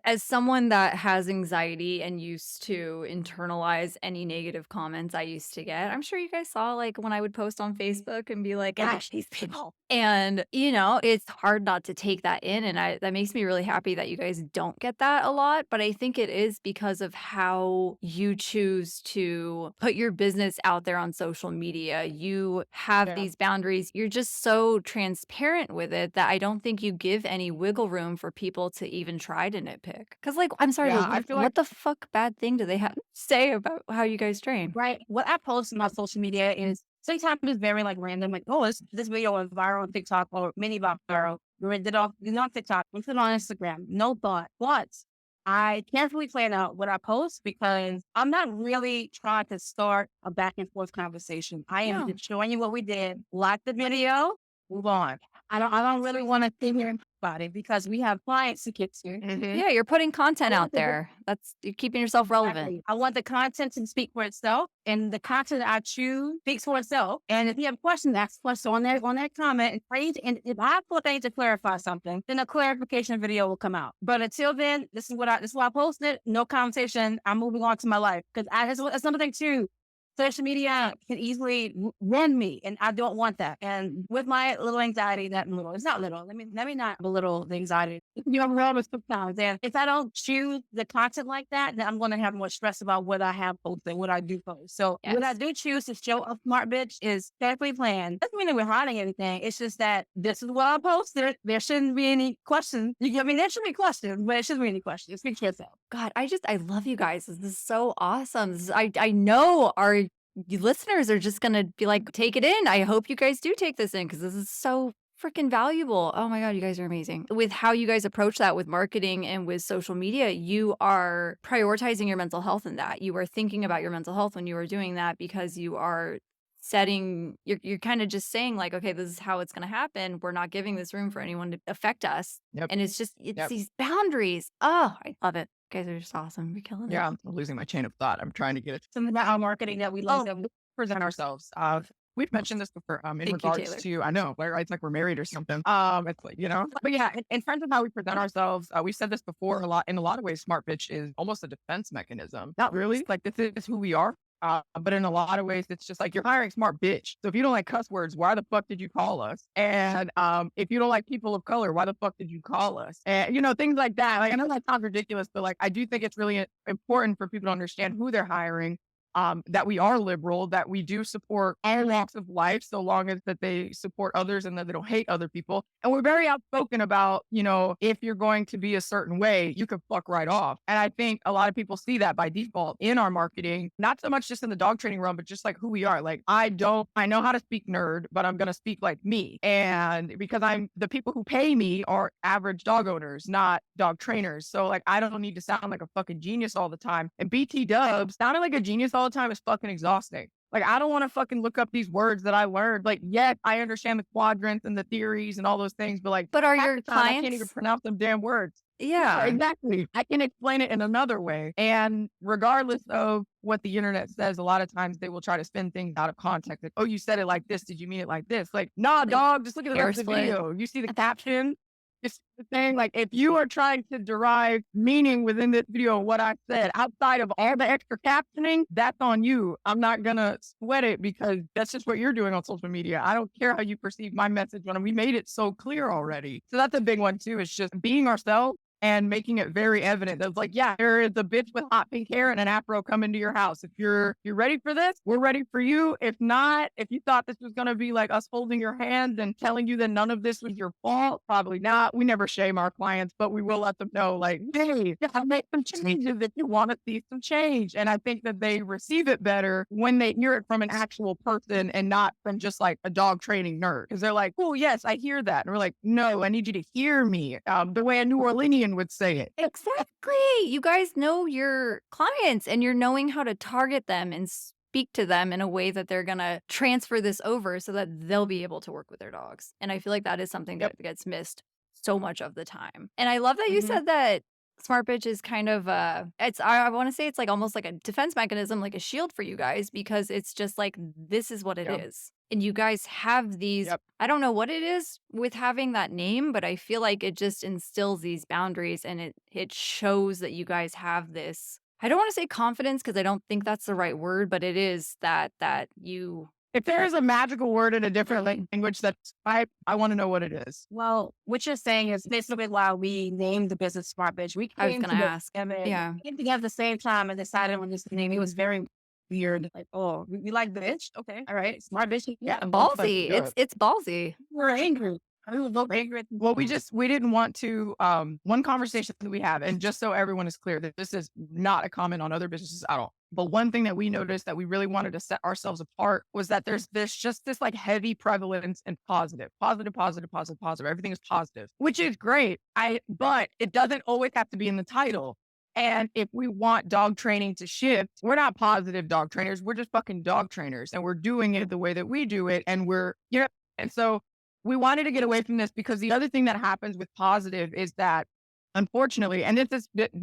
as someone that has anxiety and used to internalize any negative comments I used to get, I'm sure you guys saw like when I would post on Facebook and be like, gosh, these people. And, it's hard not to take that in. And that makes me really happy that you guys don't get that a lot. But I think it is because of how you choose to put your business out there on social media. You have Yeah. these boundaries. You're just so transparent with it that I don't think you give any wiggle room for people to even try to nitpick. Because, like, I'm sorry, Yeah, but I feel what like the fuck bad thing do they have to say about how you guys train? Right. What I post on my social media is sometimes it's very like random, like, oh, this video went viral on TikTok or mini bop viral. We did it on TikTok, we put it on Instagram. No thought. But I carefully plan out what I post because I'm not really trying to start a back and forth conversation. I am No. just showing you what we did. Like the video, move on. I don't really want to sit here and talk about it because we have clients to get to. Mhm. Yeah, you're putting content I out want the there. You're keeping yourself relevant. Exactly. I want the content to speak for itself, and the content that I choose speaks for itself. And if you have questions, ask questions on that comment. And if I feel like I need to clarify something, then a clarification video will come out. But until then, this is what I posted. No conversation. I'm moving on to my life because that's another thing too. Social media can easily run me, and I don't want that. And with my little anxiety, it's not little. Let me not belittle the anxiety. I'm nervous sometimes, and if I don't choose the content like that, then I'm going to have more stress about what I have posted, what I do post. So what I Yes. do choose to show a smart bitch is carefully planned. Doesn't mean that we're hiding anything. It's just that this is what I posted. There shouldn't be any questions. There should be questions, but it shouldn't be any questions. Speak for yourself. God, I love you guys. This is so awesome. I know our listeners are just gonna be like, take it in. I hope you guys do take this in because this is so freaking valuable. Oh my God, you guys are amazing. With how you guys approach that with marketing and with social media, you are prioritizing your mental health in that. You are thinking about your mental health when you are doing that because you are you're kind of just saying like, okay, this is how it's going to happen. We're not giving this room for anyone to affect us. Yep. And it's Yep. these boundaries. Oh, I love it. You guys are just awesome. You're killing it. Yeah, I'm losing my chain of thought. I'm trying to get it. Something about our marketing that we like. That we present ourselves. We've mentioned this before. In Thank you, regards Taylor. to, I know, right? It's like we're married or something. It's like, but yeah, in terms of how we present ourselves, we've said this before a lot. In a lot of ways, smart bitch is almost a defense mechanism. Not really. Like this is who we are. But in a lot of ways, it's just like you're hiring smart bitch. So if you don't like cuss words, why the fuck did you call us? And if you don't like people of color, why the fuck did you call us? And things like that. Like I know that sounds ridiculous, but like I do think it's really important for people to understand who they're hiring. That we are liberal, that we do support all walks of life, so long as that they support others and that they don't hate other people. And we're very outspoken about, if you're going to be a certain way, you can fuck right off. And I think a lot of people see that by default in our marketing, not so much just in the dog training realm, but just like who we are. Like I know how to speak nerd, but I'm going to speak like me. And because the people who pay me are average dog owners, not dog trainers. So like, I don't need to sound like a fucking genius all the time. And BT Dubs sounding like a genius all the time is fucking exhausting. Like, I don't want to fucking look up these words that I learned. Like, yet I understand the quadrants and the theories and all those things, but like, But are half your the time, I can't even clients? pronounce them damn words. Yeah. Exactly. I can explain it in another way. And regardless of what the internet says, a lot of times they will try to spin things out of context. Like, oh, you said it like this. Did you mean it like this? Like, nah, dog, just look at the rest of the Hair split. video. You see the caption? It's the thing, like if you are trying to derive meaning within this video, what I said, outside of all the extra captioning, that's on you. I'm not gonna sweat it because that's just what you're doing on social media. I don't care how you perceive my message when we made it so clear already. So that's a big one too. It's just being ourselves and making it very evident that it's like, yeah, there is a bitch with hot pink hair and an afro coming to your house. If you're ready for this, we're ready for you. If not, if you thought this was going to be like us holding your hand and telling you that none of this was your fault, probably not. We never shame our clients, but we will let them know, like, hey, you gotta make some changes if you want to see some change. And I think that they receive it better when they hear it from an actual person and not from just like a dog training nerd. Because they're like, oh, yes, I hear that. And we're like, no, I need you to hear me the way a New Orleanian would say it. Exactly. You guys know your clients and you're knowing how to target them and speak to them in a way that they're going to transfer this over so that they'll be able to work with their dogs. And I feel like that is something Yep. that gets missed so much of the time. And I love that you Mhm. said that Smart Bitch is kind of I want to say it's like almost like a defense mechanism, like a shield for you guys, because it's just like this is what it Yep. is. And you guys have these, Yep. I don't know what it is with having that name, but I feel like it just instills these boundaries and it shows that you guys have this. I don't want to say confidence because I don't think that's the right word, but it is that you If there is a magical word in a different language, that's I want to know what it is. Well, what you're saying is basically why we named the business Smart Bitch. We I was came gonna ask. together, Yeah. came together at the same time and decided on this name. It was very weird. Like, oh, we like bitch. Okay, all right, Smart Bitch. Yeah, Ballsy. Good. It's ballsy. we were angry. We were both angry. Well, we didn't want to, one conversation that we have, and just so everyone is clear that this is not a comment on other businesses at all. But one thing that we noticed that we really wanted to set ourselves apart was that there's just this like heavy prevalence in positive. Everything is positive, which is great. But it doesn't always have to be in the title. And if we want dog training to shift, we're not positive dog trainers. We're just fucking dog trainers, and we're doing it the way that we do it. And and so we wanted to get away from this because the other thing that happens with positive is that, unfortunately, and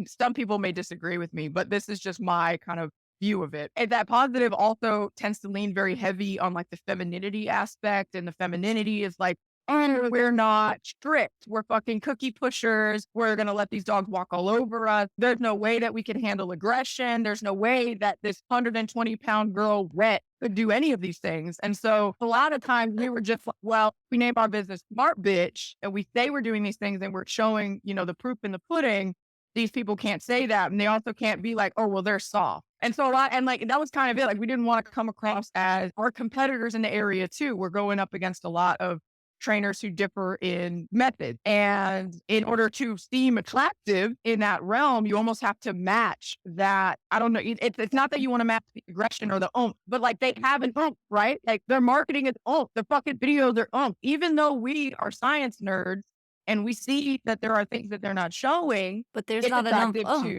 some people may disagree with me, but this is just my kind of view of it. And that positive also tends to lean very heavy on like the femininity aspect. And the femininity is like, oh, we're not strict. We're fucking cookie pushers. We're going to let these dogs walk all over us. There's no way that we can handle aggression. There's no way that this 120-pound girl, Rhett, could do any of these things. And so a lot of times we were just like, well, we name our business Smart Bitch and we say we're doing these things and we're showing, the proof in the pudding. These people can't say that. And they also can't be like, oh, well, they're soft. And so that was kind of it. Like we didn't want to come across as our competitors in the area too. We're going up against a lot of trainers who differ in method. And in order to seem attractive in that realm, you almost have to match that. I don't know. It's not that you want to match the aggression or the oomph, but like they have an oomph, right? Like their marketing is oomph. The fucking videos are oomph. Even though we are science nerds and we see that there are things that they're not showing, But there's it's not enough. attractive too.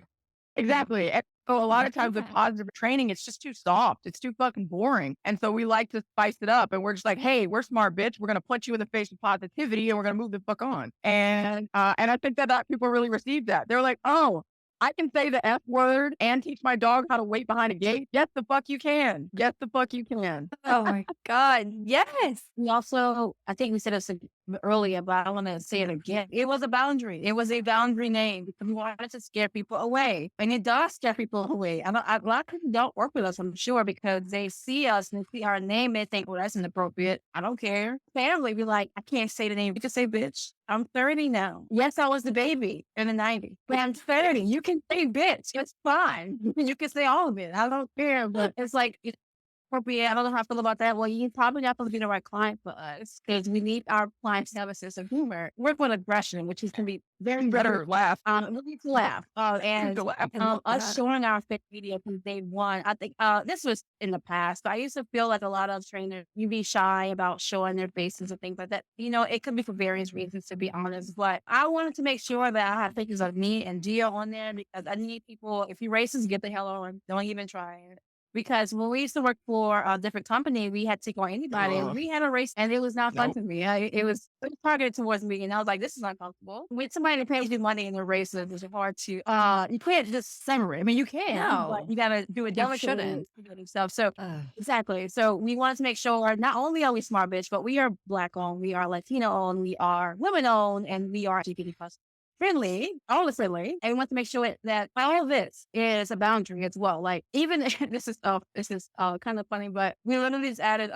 Exactly. And so a lot of times with Okay. positive training, it's just too soft. It's too fucking boring. And so we like to spice it up and we're just like, hey, we're Smart Bitch. We're going to punch you in the face with positivity and we're going to move the fuck on. And I think that people really received that. They're like, oh, I can say the F word and teach my dog how to wait behind a gate. Yes, the fuck you can. Yes, the fuck you can. Oh my God. Yes. We also, I think we said this earlier, but I want to say it again. It was a boundary. It was a boundary name because we wanted to scare people away. And it does scare people away. A lot of people don't work with us, I'm sure, because they see us and they see our name. They think, well, that's inappropriate. I don't care. Family be like, I can't say the name. You can say bitch. I'm 30 now. Yes, I was the baby in the 90s, but I'm 30. You can say bitch. It's fine. You can say all of it. I don't care. But it's like, it's appropriate. I don't know how I feel about that. Well, you probably not going to be the right client for us because we need our clients to have a sense of humor. Work with aggression, which is can be very Better laugh. we need to laugh. And To laugh. us showing our fit media from day one. I think this was in the past, but I used to feel like a lot of trainers, you be shy about showing their faces and things like that. It could be for various reasons, to be honest. But I wanted to make sure that I have pictures of me and Gio on there because I need people, if you're racist, get the hell on. Don't even try it. Because when we used to work for a different company, we had to take on anybody. And we had a race, and it was not fun Nope. to me. It was targeted towards me, and I was like, "This is uncomfortable." With somebody that pays you money in a race, it's hard to. You can't just separate. I mean, you can, No. but you gotta do it delicately shouldn't. and stuff. So Ugh. exactly. So we wanted to make sure not only are we Smart Bitch, but we are Black owned, we are Latino owned, we are women owned, and we are LGBT plus friendly, all is friendly, and we want to make sure that all of this is a boundary as well. Like even this is kind of funny, but we literally just added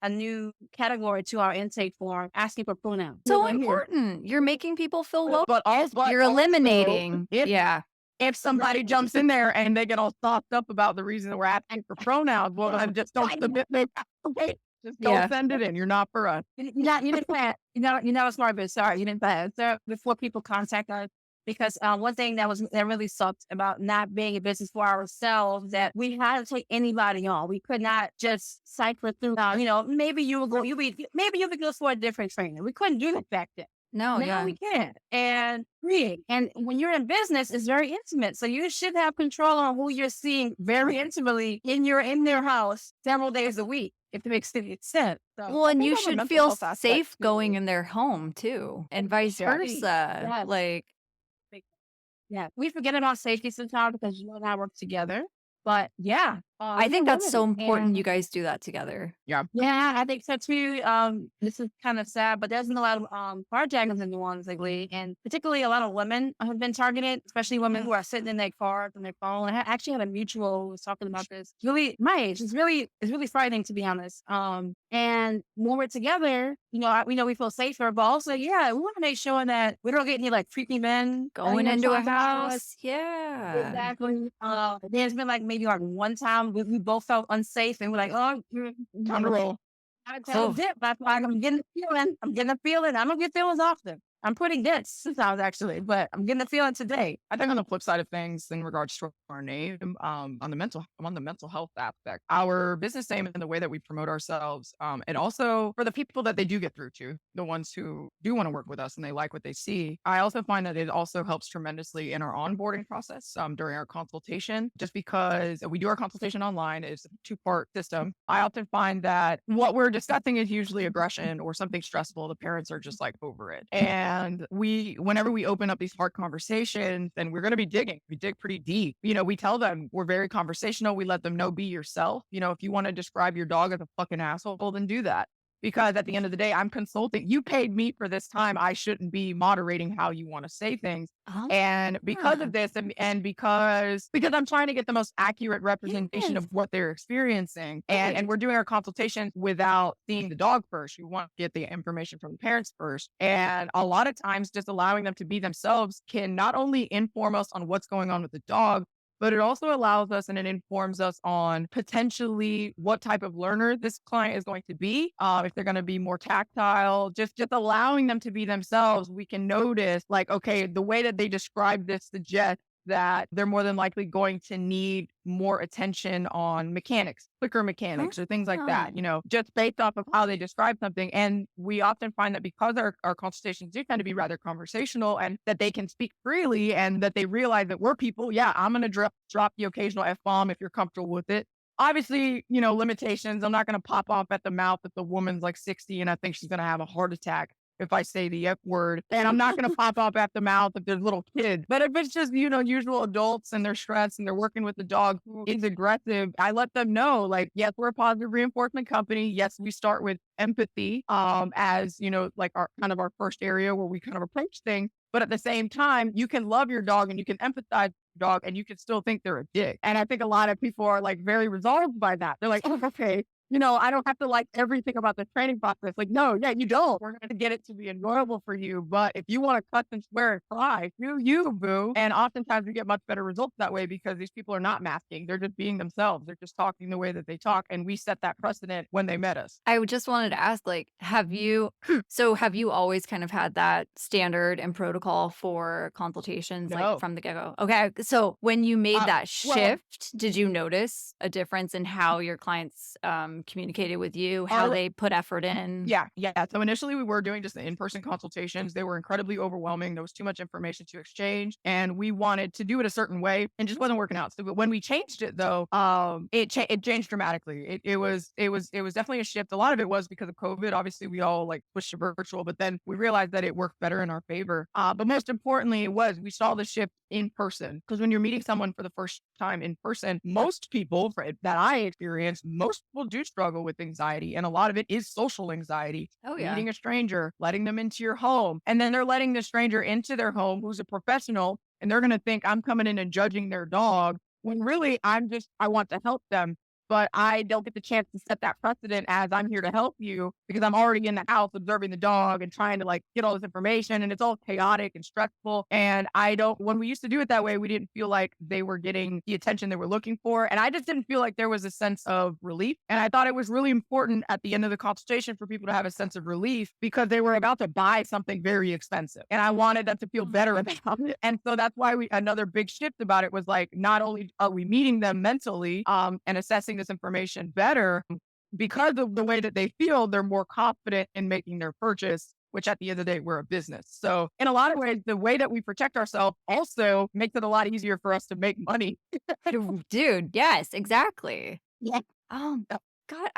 a new category to our intake form, asking for pronouns. So Right here. important. You're making people feel welcome. But You're also, eliminating. if Yeah. if somebody jumps in there and they get all sopped up about the reason we're asking for pronouns, well, then just don't submit their application. Just don't Yeah. send it in. You're not for us. You didn't pass. You're not a smart bitch. Sorry, you didn't pass. So before people contact us, because one thing that really sucked about not being a business for ourselves, that we had to take anybody on. We could not just cycle through. Maybe you would go. Maybe you would go for a different trainer. We couldn't do that back then. No, Now yeah. we can. And create. And when you're in business, it's very intimate. So you should have control on who you're seeing very intimately in their house several days a week, if it makes any sense. So Well, I and think you on the should mental feel health aspect safe too. going in their home too, and vice Yeah. versa. Yes. Like, Yeah, we forget about safety sometimes because you and I work together. But yeah, I think that's so important you guys do that together. Yeah. Yeah, I think so too. This is kind of sad, but there's been a lot of carjackings in New Orleans lately, and particularly a lot of women have been targeted, especially women who are sitting in their cars on their phone. I actually had a mutual who was talking about this. Really, my age. It's really frightening, to be honest. And when we're together, we know we feel safer, but also, yeah, we want to make sure that we don't get any like creepy men Going into a trying to talk to us. house. Yeah. Exactly. There's been like maybe like one time we both felt unsafe and we're like, oh, Time to roll. I tell dip. That's why I'm getting the feeling. I don't get feelings often. I'm pretty good sometimes actually, but I'm getting the feeling today. I think on the flip side of things, in regards to our name, on the mental health aspect, our business name and the way that we promote ourselves, and also for the people that they do get through to, the ones who do want to work with us and they like what they see, I also find that it also helps tremendously in our onboarding process during our consultation. Just because we do our consultation online, it's a two-part system. I often find that what we're discussing is usually aggression or something stressful. The parents are just like over it, and whenever we open up these hard conversations, and we're going to be digging, we dig pretty deep. We tell them we're very conversational. We let them know, be yourself. If you want to describe your dog as a fucking asshole, then do that. Because at the end of the day, I'm consulting. You paid me for this time. I shouldn't be moderating how you want to say things. And because of this, and because I'm trying to get the most accurate representation of what they're experiencing, and we're doing our consultations without seeing the dog first. We want to get the information from the parents first. And a lot of times just allowing them to be themselves can not only inform us on what's going on with the dog, but it also allows us and it informs us on potentially what type of learner this client is going to be. If they're going to be more tactile, just allowing them to be themselves, we can notice like, okay, the way that they describe this suggests that they're more than likely going to need more attention on quicker mechanics or things like that, just based off of how they describe something. And we often find that because our consultations do tend to be rather conversational and that they can speak freely and that they realize that we're people. Yeah, I'm going to drop the occasional F-bomb if you're comfortable with it. Obviously, limitations. I'm not going to pop off at the mouth if the woman's like 60 and I think she's going to have a heart attack if I say the F word, and I'm not going to pop up at the mouth if there's little kids. But if it's just, usual adults and they're stressed and they're working with the dog who is aggressive, I let them know, like, yes, we're a positive reinforcement company. Yes, we start with empathy, as, like our kind of our first area where we kind of approach things. But at the same time, you can love your dog and you can empathize with your dog and you can still think they're a dick. And I think a lot of people are like very resolved by that. They're like, oh, okay. I don't have to like everything about the training process. Like, no, yeah, you don't. We're going to get it to be enjoyable for you. But if you want to cuss and swear and cry, you, boo. And oftentimes we get much better results that way because these people are not masking. They're just being themselves. They're just talking the way that they talk. And we set that precedent when they met us. I just wanted to ask, like, have you always kind of had that standard and protocol for consultations No. like from the get-go? Okay. So when you made that shift, did you notice a difference in how your clients communicated with you, how they put effort in? Yeah. So initially we were doing just the in-person consultations. They were incredibly overwhelming. There was too much information to exchange and we wanted to do it a certain way and just wasn't working out. So when we changed it though, it changed dramatically. It was definitely a shift. A lot of it was because of COVID. Obviously we all like pushed to virtual, but then we realized that it worked better in our favor. But most importantly, we saw the shift in person, because when you're meeting someone for the first time in person, most people that I experienced, most people do struggle with anxiety. And a lot of it is social anxiety. Oh, yeah. Meeting a stranger, letting them into your home. And then they're letting the stranger into their home who's a professional. And they're going to think I'm coming in and judging their dog when really I want to help them. but I don't get the chance to set that precedent as I'm here to help you because I'm already in the house observing the dog and trying to like get all this information, and it's all chaotic and stressful. And when we used to do it that way, we didn't feel like they were getting the attention they were looking for. And I just didn't feel like there was a sense of relief. And I thought it was really important at the end of the consultation for people to have a sense of relief because they were about to buy something very expensive. And I wanted them to feel better about it. And so that's why another big shift about it was like, not only are we meeting them mentally and assessing this information better, because of the way that they feel, they're more confident in making their purchase, which at the end of the day, we're a business. So in a lot of ways, the way that we protect ourselves also makes it a lot easier for us to make money. Dude, yes, exactly. Yeah. Oh, God,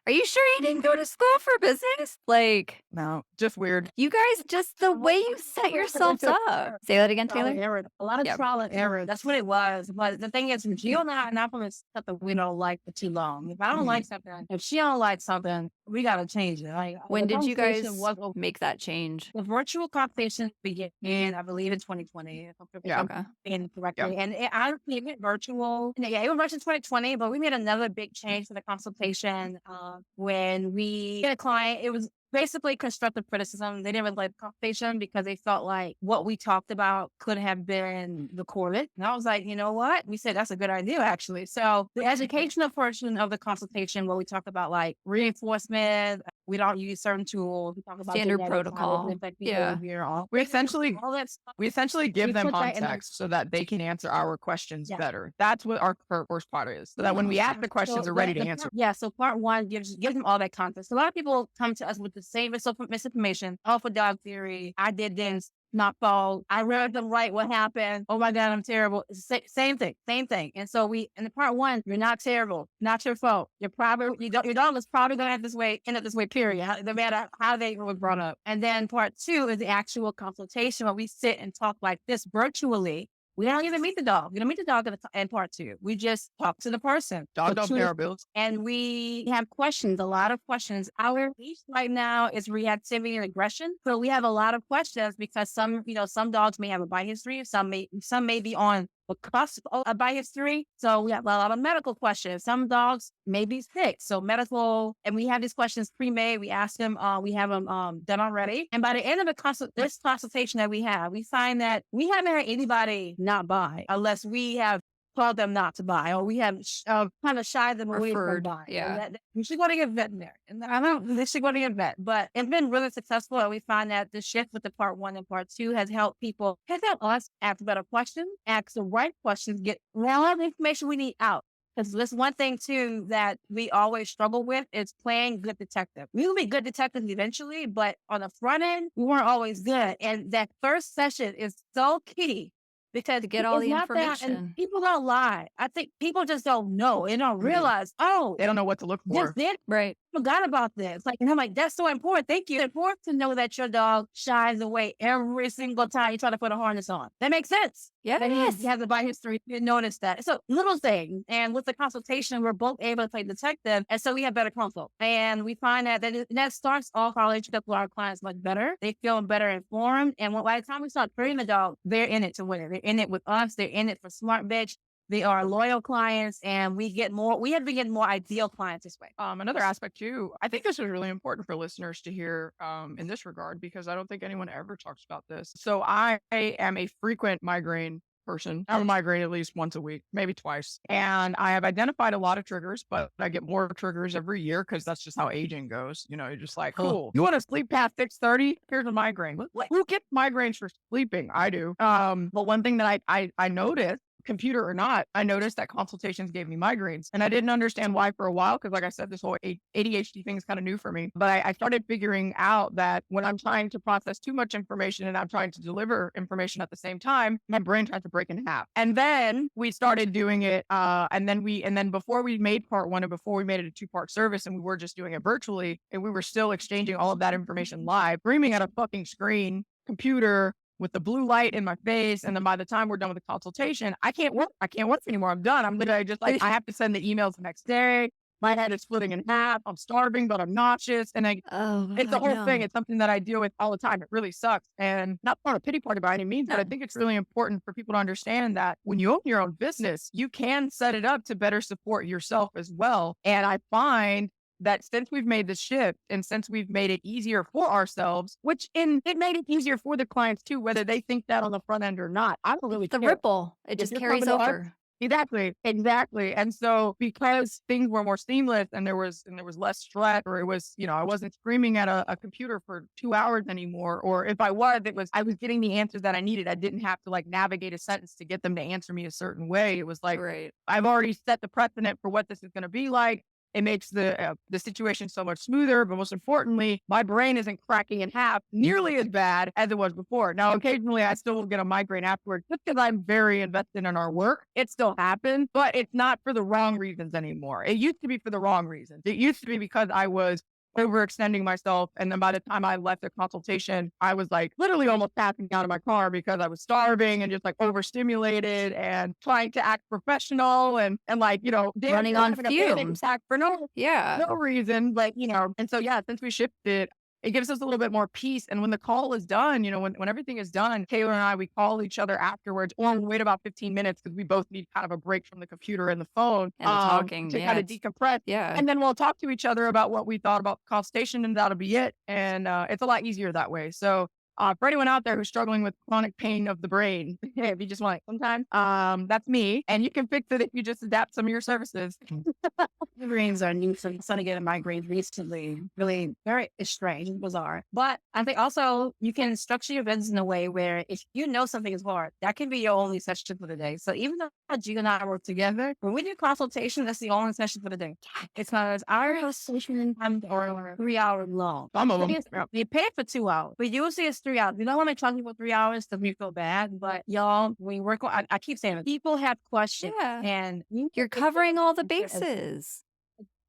are you sure you didn't go to school for business? Like, No, just weird. you guys, just the way you set yourselves up. Say that again, Trial and Taylor. error. A lot of Yep. trial and error. That's what it was. But the thing is, Gio and I are not going to something we don't like for too long. If I don't like something, if she don't like something, we got to change it. Like, When the did you guys conversation was make that change? the virtual conversation began, I believe, in 2020. Yeah. Okay. Correctly. And it honestly went virtual. Yeah, it was virtual in 2020, but we made another big change for the consultation when we had a client. It was basically constructive criticism. They didn't really like the conversation because they felt like what we talked about could have been recorded. And I was like, you know what? We said that's a good idea, actually. So the educational portion of the consultation, where we talk about like reinforcement, we don't use certain tools. We talk about Standard genetics, how protocol. it affects Yeah. behavior, all We essentially give We them put that in the- context so that they can answer our questions Yeah. better. That's what our first part is. So that when we ask the questions, So they're ready the- to the answer. part- Yeah, so part one gives them all that context. A lot of people come to us with the same misinformation. Alpha dog theory. I did this. Not fault. I read them right. What happened? Oh my God, I'm terrible. It's same thing. And so in the part one, you're not terrible. Not your fault. You're probably, your dog is probably going to end up this way, period. No matter how they were brought up. And then part two is the actual consultation where we sit and talk like this virtually. We don't even meet the dog. We don't meet the dog in part two. We just talk to the person. Dog don't pay our bills. And we have questions, a lot of questions. Our niche right now is reactivity and aggression. So we have a lot of questions because some dogs may have a bite history. Some may be on the cusp of a bite history. So we have a lot of medical questions. Some dogs may be sick. So medical, and we have these questions pre-made. We ask them, we have them done already. And by the end of this consultation that we find that we haven't had anybody not buy unless we have told them not to buy, or we have kind of shied them away from buying. Yeah. You should go to get veterinary. And I don't, they should go to get vet. But it's been really successful. And we find that the shift with the part one and part two has helped us ask better questions, ask the right questions, get all the information we need out. Because this one thing too that we always struggle with is playing good detective. We will be good detectives eventually, but on the front end, we weren't always good. And that first session is so key. Because To get all it's the not that- information. and people don't lie. I think people just don't know and don't realize, They don't know what to look for. Right. Forgot about this. And I'm like, that's so important. Thank you. It's important to know that your dog shies away every single time you try to put a harness on. That makes sense. Yes. That he has a bite history. You notice that. So little things. And with the consultation, we're both able to play detective. And so we have better consult. And we find that starts off our relationship with our clients much better. They feel better informed. And by the time we start training the dog, they're in it to win it. They're in it with us. They're in it for Smart Bitch. They are loyal clients, and we have been getting more ideal clients this way. Another aspect too, I think this is really important for listeners to hear in this regard, because I don't think anyone ever talks about this. So I am a frequent migraine person. I have a migraine at least once a week, maybe twice. And I have identified a lot of triggers, but I get more triggers every year because that's just how aging goes. You know, you're just like, cool. You want to sleep past 6:30? Here's a migraine. Who gets migraines for sleeping? I do. But one thing that I noticed, computer or not, I noticed that consultations gave me migraines. And I didn't understand why for a while, because like I said, this whole ADHD thing is kind of new for me. But I started figuring out that when I'm trying to process too much information and I'm trying to deliver information at the same time, my brain tries to break in half. And then we started doing it. And then before we made part one and before we made it a 2-part service and we were just doing it virtually and we were still exchanging all of that information live, screaming at a fucking screen, computer, with the blue light in my face. And then by the time we're done with the consultation, I can't work anymore. I'm done. I'm literally just like, I have to send the emails the next day. My head is splitting in half. I'm starving, but I'm nauseous. And Oh, it's the God, whole thing. no. It's something that I deal with all the time. It really sucks. And not for a pity party by any means, but I No. think it's really important for people to understand that when you own your own business, you can set it up to better support yourself as well. And I find that since we've made the shift and since we've made it easier for ourselves, it made it easier for the clients too, whether they think that on the front end or not. I don't really The care. ripple, it If just you're carries coming to us, over. exactly. And so because things were more seamless and there was less stress, or it was, I wasn't screaming at a computer for 2 hours anymore. Or if I was, I was getting the answers that I needed. I didn't have to like navigate a sentence to get them to answer me a certain way. It was like, Right. I've already set the precedent for what this is going to be like. It makes the situation so much smoother, but most importantly, my brain isn't cracking in half nearly as bad as it was before. Now, occasionally I still will get a migraine afterwards just because I'm very invested in our work. It still happens, but it's not for the wrong reasons anymore. It used to be for the wrong reasons. It used to be because I was overextending myself. And then by the time I left the consultation, I was like literally almost passing out of my car because I was starving and just like overstimulated and trying to act professional and like, Running on having a panic fumes. attack for Yeah. no reason. But, and so, yeah, since we shifted, it gives us a little bit more peace. And when the call is done, when everything is done, Taylor and I, we call each other afterwards, or we wait about 15 minutes because we both need kind of a break from the computer and the phone And the talking. to Yeah. kind of decompress. Yeah. And then we'll talk to each other about what we thought about the consultation, and that'll be it. And it's a lot easier that way. So for anyone out there who's struggling with chronic pain of the brain, if you just want it sometimes, that's me. And you can fix it if you just adapt some of your services. Migraines are new. So I'm starting to get a migraine recently. Really very strange and bizarre. But I think also you can structure your events in a way where if you know something is hard, that can be your only session for the day. So even though Gio and I work together, when we do consultation, that's the only session for the day. It's because our consultation times are 3 hours long. Some of them. They pay for 2 hours, but usually it's 3 hours. You don't want to charge people 3 hours to make you feel bad, but y'all, when you work on, I keep saying it, people have questions, Yeah. and You're covering all the bases.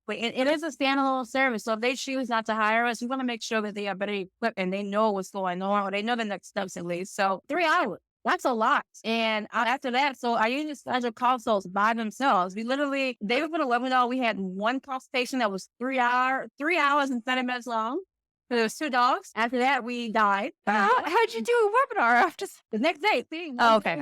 But it is a standalone service. So if they choose not to hire us, we want to make sure that they are better equipped and they know what's going on, or they know the next steps at least. So 3 hours. That's a lot. And after that, so I usually schedule consults by themselves. They were for the webinar. We had one consultation that was 3 hours and 30 minutes long. So there was 2 dogs. After that, we died. How'd you do a webinar after? The next day, Oh, okay.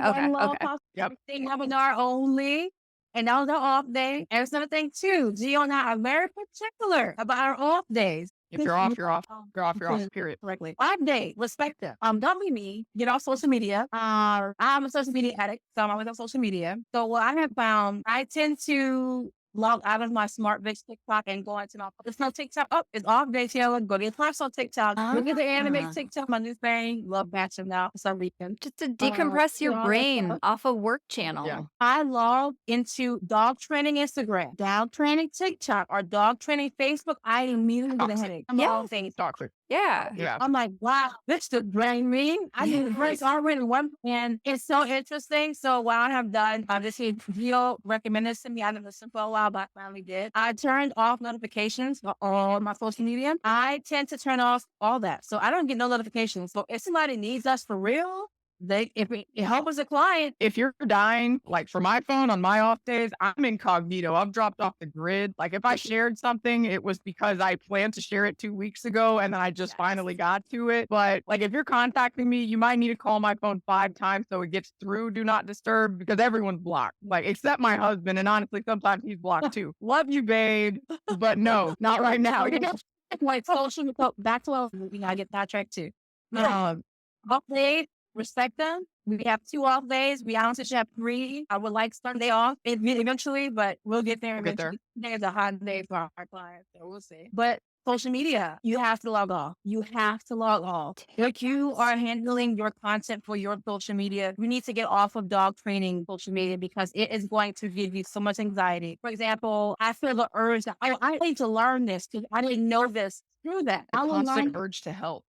Yep. Webinar only. And that was our off day. And it's another thing too. Gio and I are very particular about our off days. If you're off, you're off. You're off, you're off, period. Correctly. 5 days. Respect them. Don't be me. Get off social media. I'm a social media addict, so I'm always on social media. So what I have found, I tend to log out of my smart Vix TikTok and go into my personal TikTok. Oh, it's off day, Taylor. Go to your personal TikTok. Look at the anime TikTok, my new thing. Love matching now for some reason. Just to decompress your brain off a work channel. Yeah. I log into dog training Instagram, dog training TikTok, or dog training Facebook. I immediately get a headache. I'm all things Toxic. Yeah. Yeah. I'm like, wow, this should drain me. I need a break already. And it's so interesting. So what I have done, this is Gio recommended this to me. I've been listening for a while, but I finally did. I turned off notifications for all my social media. I tend to turn off all that. So I don't get no notifications. So if somebody needs us for real, if it helps as a client. If you're dying, like for my phone on my off days, I'm incognito. I've dropped off the grid. Like if I shared something, it was because I planned to share it 2 weeks ago and then I just finally got to it. But like if you're contacting me, you might need to call my phone 5 times so it gets through do not disturb, because everyone's blocked. Like except my husband, and honestly, sometimes he's blocked too. Love you, babe, but no, not right now. You know? Like social, back to what I get sidetracked too. Off days, respect them. We have 2 off days. We honestly should have 3. I would like Sunday off eventually, but we'll get there eventually. There's a hot day for our clients, so we'll see. But social media, you have to log off. You have to log off. If you are handling your content for your social media, you need to get off of dog training social media because it is going to give you so much anxiety. For example, I feel the urge that I need to learn this because I didn't know this through that. A constant urge to help.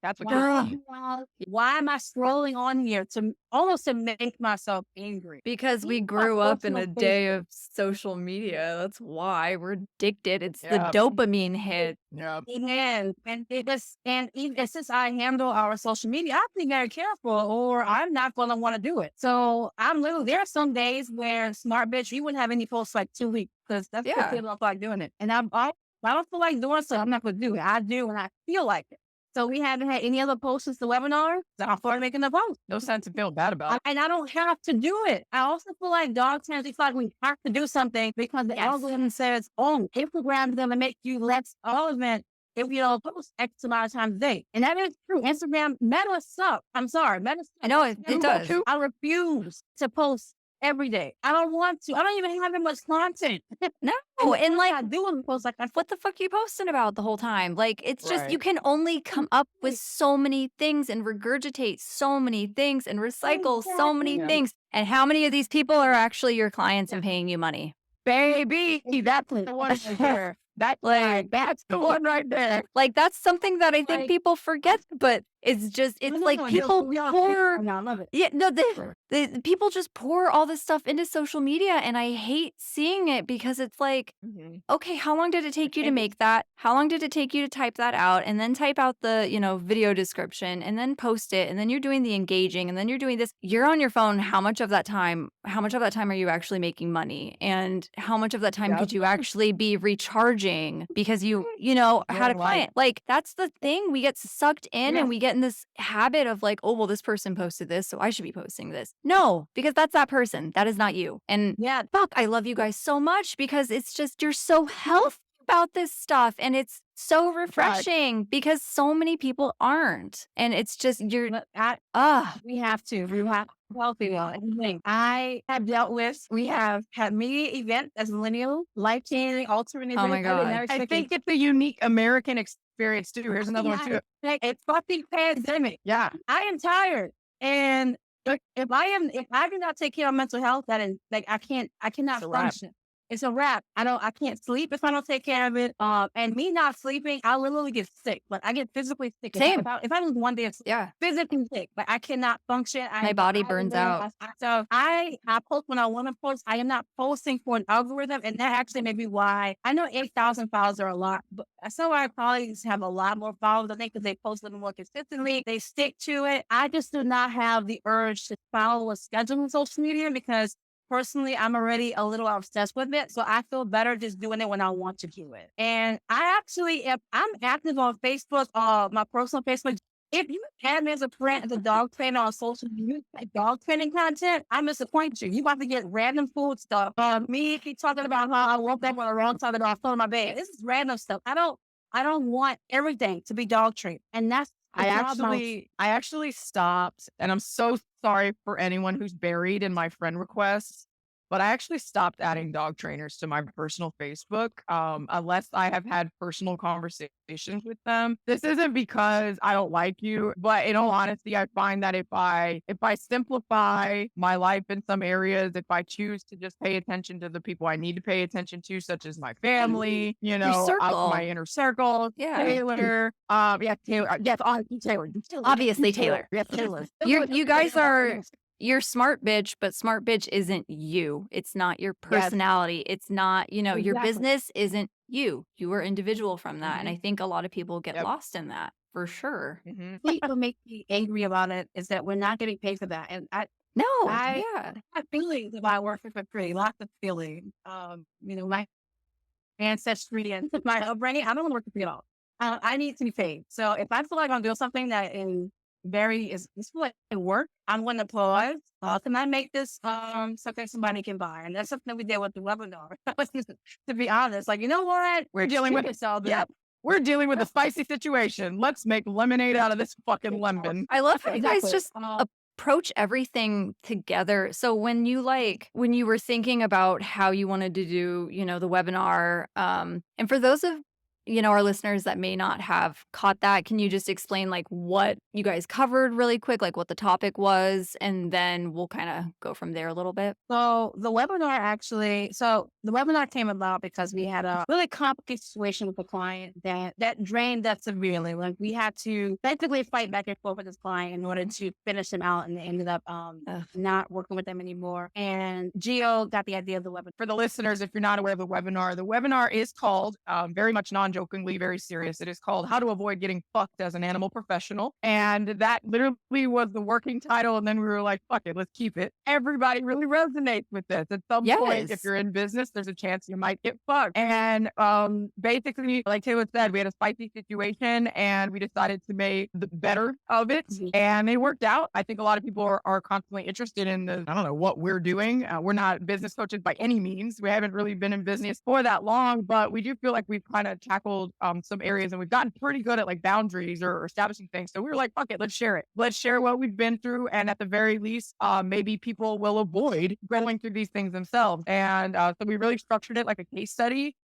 That's what Why am I scrolling on here to almost to make myself angry? Because we Even my grew up in personal a day Facebook. of social media. That's why we're addicted. It's the Yeah. dopamine hit. Yeah. And it just and even since I handle our social media, I have to be very careful, or I'm not going to want to do it. So I'm literally there are some days where smart bitch, you wouldn't have any posts for like 2 weeks because that's Yeah. because I don't feel like doing it. And I don't feel like doing so, I'm not going to do it. I do when I feel like it. So we haven't had any other posts since the webinar. So I started making the post. No sense of feeling bad about it. And I don't have to do it. I also feel like dog trainers, it's like we have to do something because the Yes. algorithm says, oh, Instagram is going to make you less relevant if you don't post X amount of times a day. And that is true. Instagram, Meta sucks. I'm sorry. Meta sucks. I know it does. I refuse to post every day. I don't want to. I don't even have that much content. No, And and like like, I do post like I what the fuck you posting about the whole time? Like, it's just, you Right. can only come up with so many things and regurgitate so many things and recycle so many Exactly. Yeah. things. And how many of these people are actually your clients and paying you money? Baby, that's the one right there. That's the one right there. Like, that's something that I think Like- people forget, but it's just, it's like people pour. I love it. Yeah, no, the people just pour all this stuff into social media, and I hate seeing it because it's like, okay, how long did it take you to make that? How long did it take you to type that out and then type out the, video description and then post it, and then you're doing the engaging, and then you're doing this. You're on your phone. How much of that time are you actually making money? And how much of that time Yep. could you actually be recharging because you had a Right. client? Like, that's the thing. We get sucked in Yes. and we get in this habit of like, oh, well, this person posted this, so I should be posting this. No, because that's that person. That is not you. And Yeah. fuck, I love you guys so much because it's just, you're so healthy about this stuff, and it's so refreshing because so many people aren't. And it's just, you're But we have to. We have healthy though. Everything I have dealt with, we have had media events as millennial, life changing, altering. Oh my God. I think it's a unique American experience too. Here's another one too. Like a fucking pandemic. Yeah. I am tired, and if I do not take care of mental health, that is like I cannot It's a wrap. function. It's a wrap. I can't sleep if I don't take care of it. And me not sleeping, I literally get sick. Like I get physically sick. Same. If I lose one day of sleep, Yeah. physically sick. Like I cannot function. My body burns out. So I post when I want to post. I am not posting for an algorithm, and that actually may be why I know 8,000 followers are a lot, but some of our colleagues have a lot more followers. I think because they post a little more consistently, they stick to it. I just do not have the urge to follow a schedule on social media because personally, I'm already a little obsessed with it. So I feel better just doing it when I want to do it. And I actually, I'm active on Facebook, my personal Facebook. If you add me as a friend, as a dog trainer on social media, like dog training content, I disappoint you. You about to get random food stuff. Me keep talking about how I woke up on the wrong side of the phone in my bed. This is random stuff. I don't want everything to be dog trained. And that's I actually stopped, and I'm so sorry for anyone who's buried in my friend requests, but I actually stopped adding dog trainers to my personal Facebook, unless I have had personal conversations with them. This isn't because I don't like you, but in all honesty, I find that if I simplify my life in some areas, if I choose to just pay attention to the people I need to pay attention to, such as my family, circle. my inner circle, Yeah. Taylor, Taylor, yes, Taylor, Obviously, Taylor. yes, Taylor. You guys are, you're smart bitch, but smart bitch isn't you. It's not your personality. It's not, your Exactly. business isn't you. You are individual from that. And I think a lot of people get Yep. lost in that for sure. what makes me angry about it is that we're not getting paid for that. And No, I yeah. have feelings about working for free, lots of feelings. My ancestry and my upbringing, I don't want to work for free at all. I need to be paid. So if I feel like I'm doing something that is feel like work, I'm going to pause. Can I make this something somebody can buy? And that's something we did with the webinar. To be honest, like, you know what? We're dealing with We're dealing with a spicy situation. Let's make lemonade out of this fucking lemon. I love how you guys Exactly. just approach everything together. So when you were thinking about how you wanted to do, the webinar, and for those of our listeners that may not have caught that, can you just explain like what you guys covered really quick, like what the topic was, and then we'll kind of go from there a little bit? So the webinar came about because we had a really complicated situation with a client that drained us severely. Like we had to basically fight back and forth with this client in order to finish him out, and they ended up not working with them anymore. And Jio got the idea of the webinar. For the listeners, if you're not aware of the webinar is called, very much non-jokingly, very serious, it is called How to Avoid Getting Fucked as an Animal Professional. And that literally was the working title. And then we were like, fuck it, let's keep it. Everybody really resonates with this. At some point, if you're in business, there's a chance you might get fucked. And basically, like Taylor said, we had a spicy situation and we decided to make the better of it. And it worked out. I think a lot of people are constantly interested in what we're doing. We're not business coaches by any means. We haven't really been in business for that long, but we do feel like we've kind of tackled some areas and we've gotten pretty good at like boundaries or establishing things. So we were like, fuck it, let's share it. Let's share what we've been through. And at the very least, maybe people will avoid going through these things themselves. And so we really structured it like a case study.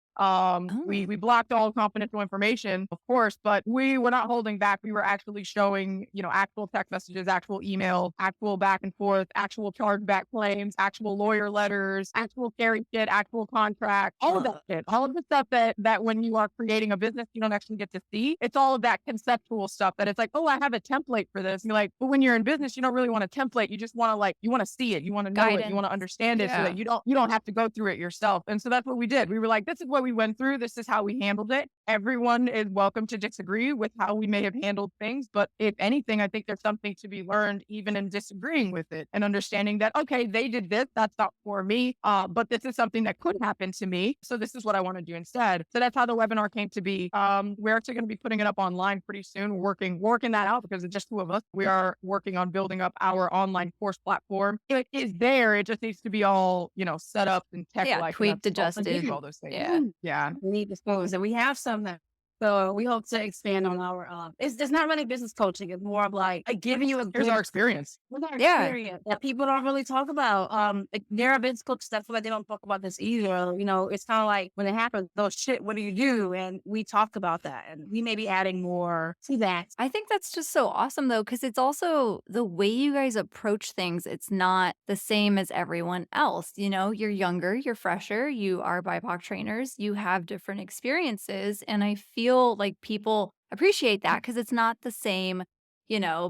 We blocked all confidential information, of course, but we were not holding back. We were actually showing, actual text messages, actual email, actual back and forth, actual chargeback claims, actual lawyer letters, actual scary shit, actual contracts, all of that shit, all of the stuff that when you are creating a business, you don't actually get to see. It's all of that conceptual stuff that it's like, oh, I have a template for this. And you're like, but when you're in business, you don't really want a template. You just want to you want to see it. You want to know it. You want to understand it so that you don't have to go through it yourself. And so that's what we did. We were like, this is what we went through. This is how we handled it. Everyone is welcome to disagree with how we may have handled things. But if anything, I think there's something to be learned even in disagreeing with it and understanding that, okay, they did this. That's not for me. But this is something that could happen to me. So this is what I want to do instead. So that's how the webinar came to be. We're actually going to be putting it up online pretty soon. We're working that out because it's just two of us. We are working on building up our online course platform. It is there. It just needs to be all, set up and tech-like. Tweaked, adjusted. All those things. Yeah. We need to expose, and we have some that. So we hope to expand on our, it's not really business coaching. It's more of like giving you here's our experience. Experience that people don't really talk about. There are business coaches that feel like they don't talk about this either. It's kind of like when it happens, those shit, what do you do? And we talk about that, and we may be adding more to that. I think that's just so awesome though, because it's also the way you guys approach things. It's not the same as everyone else. You're younger, you're fresher, you are BIPOC trainers, you have different experiences. And I feel like people appreciate that because it's not the same,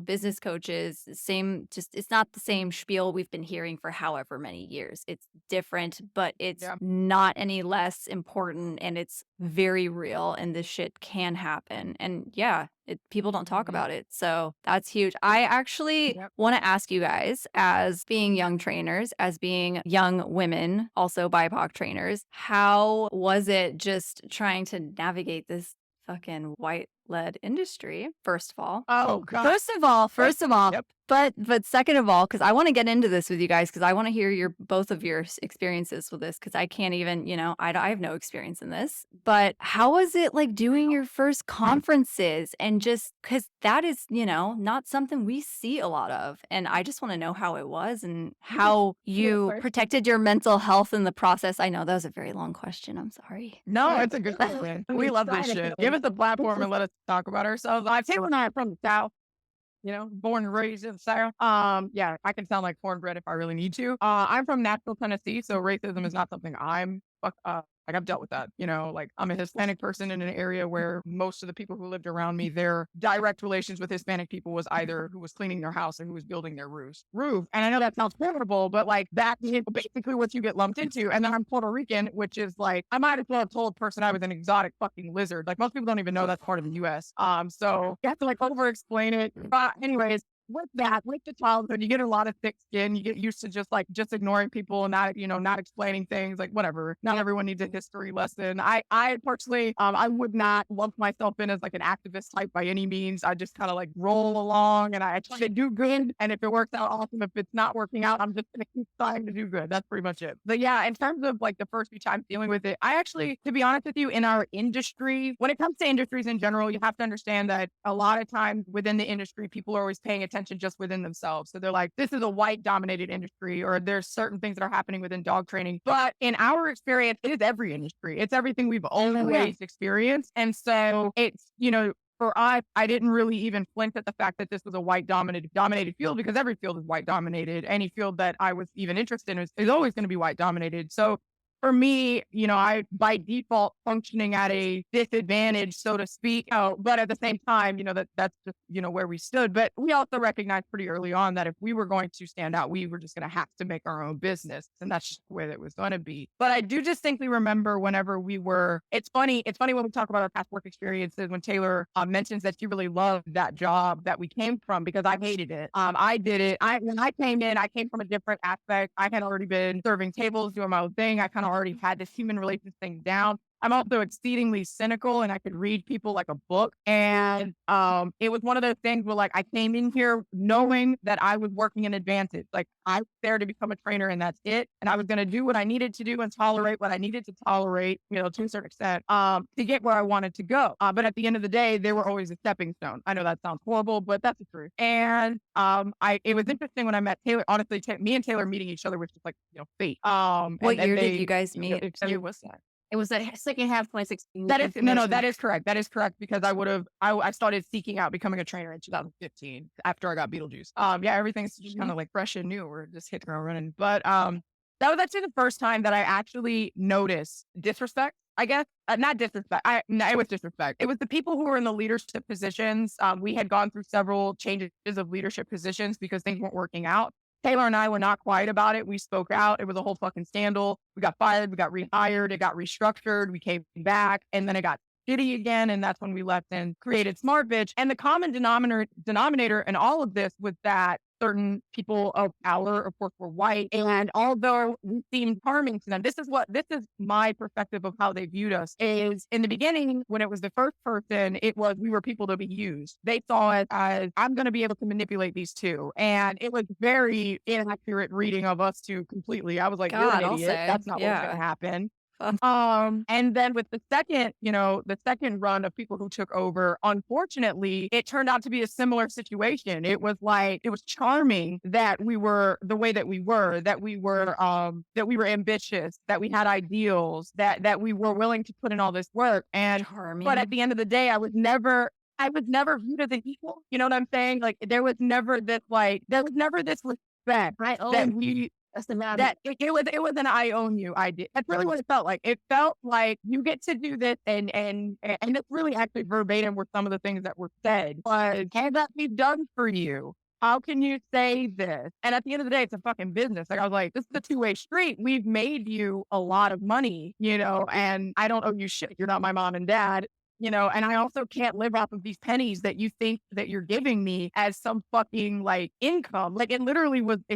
business coaches, it's not the same spiel we've been hearing for however many years. It's different, but it's not any less important, and it's very real, and this shit can happen. And people don't talk about it. So that's huge. I actually want to ask you guys, as being young trainers, as being young women, also BIPOC trainers, how was it just trying to navigate this fucking white-led industry, first of all? Oh, God. First of all, but second of all, because I want to get into this with you guys, because I want to hear both of your experiences with this, because I can't even, I have no experience in this. But how was it like doing your first conferences, and just because that is, not something we see a lot of. And I just want to know how it was and how you protected your mental health in the process. I know that was a very long question. I'm sorry. No, it's a good question. We love this shit. Give us a platform and let us talk about ourselves. Taylor and I are from the South. Born and raised in the South. I can sound like cornbread if I really need to. I'm from Nashville, Tennessee, so racism is not something I've dealt with that. I'm a Hispanic person in an area where most of the people who lived around me, their direct relations with Hispanic people was either who was cleaning their house or who was building their roof. And I know that sounds horrible, but that is basically what you get lumped into. And then I'm Puerto Rican, which is I might as well have told a person I was an exotic fucking lizard. Most people don't even know that's part of the US. So you have to over explain it. But anyways, with the childhood, you get a lot of thick skin. You get used to just ignoring people and not explaining things, whatever. Not everyone needs a history lesson. I personally, I would not lump myself in as an activist type by any means. I just kind of roll along and I try to do good. And if it works out, awesome. If it's not working out, I'm just going to keep trying to do good. That's pretty much it. But yeah, in terms of the first few times dealing with it, I actually, to be honest with you, in our industry, when it comes to industries in general, you have to understand that a lot of times within the industry, people are always paying attention attention just within themselves. So they're like, this is a white dominated industry, or there's certain things that are happening within dog training. But in our experience, it is every industry. It's everything we've always experienced. And so it's, for us, I didn't really even flinch at the fact that this was a white dominated field, because every field is white dominated. Any field that I was even interested in is always going to be white dominated. So for me, I by default functioning at a disadvantage, so to speak. But at the same time, that's just, where we stood. But we also recognized pretty early on that if we were going to stand out, we were just going to have to make our own business. And that's just the way that it was going to be. But I do distinctly remember whenever it's funny when we talk about our past work experiences, when Taylor mentions that she really loved that job that we came from, because I hated it. I did it. When I came in, I came from a different aspect. I had already been serving tables, doing my own thing. I kind of already had this human relations thing down. I'm also exceedingly cynical, and I could read people like a book. And it was one of those things where, like, I came in here knowing that I was working an advantage. Like, I was there to become a trainer, and that's it. And I was going to do what I needed to do and tolerate what I needed to tolerate, to a certain extent, to get where I wanted to go. But at the end of the day, they were always a stepping stone. I know that sounds horrible, but that's the truth. And it was interesting when I met Taylor. Honestly, me and Taylor meeting each other was just like, fate. What year did you guys meet? It was that. It was the second half 2016. That is no, that is correct. That is correct, because I started seeking out becoming a trainer in 2015 after I got Beetlejuice. Everything's just kind of like fresh and new. We're just hitting ground running. But that was actually the first time that I actually noticed disrespect, I guess. Not disrespect. No, it was disrespect. It was the people who were in the leadership positions. We had gone through several changes of leadership positions because things weren't working out. Taylor and I were not quiet about it. We spoke out. It was a whole fucking scandal. We got fired. We got rehired. It got restructured. We came back, and then it got shitty again. And that's when we left and created Smart Bitch. And the common denominator in all of this was that certain people of power, of course, were white. And although we seemed harming to them, this is my perspective of how they viewed us. Is in the beginning, when it was the first person, we were people to be used. They saw it as, I'm going to be able to manipulate these two. And it was very inaccurate reading of us two completely. I was like, you're an idiot. That's not what's going to happen. And then with the second run of people who took over, unfortunately, it turned out to be a similar situation. It was charming that we were the way that we were, that we were ambitious, that we had ideals, that we were willing to put in all this work. And Charming. But at the end of the day, I was never viewed as an equal. You know what I'm saying? Like, there was never this respect that we. That's the matter. That it was an I own you idea. That's really what it felt like. It felt like you get to do this, and it's really actually verbatim were some of the things that were said. Was, can that be done for you? How can you say this? And at the end of the day, it's a fucking business. Like, I was like, this is a two-way street. We've made you a lot of money, and I don't owe you shit. You're not my mom and dad. And I also can't live off of these pennies that you think that you're giving me as some fucking like income. Like, it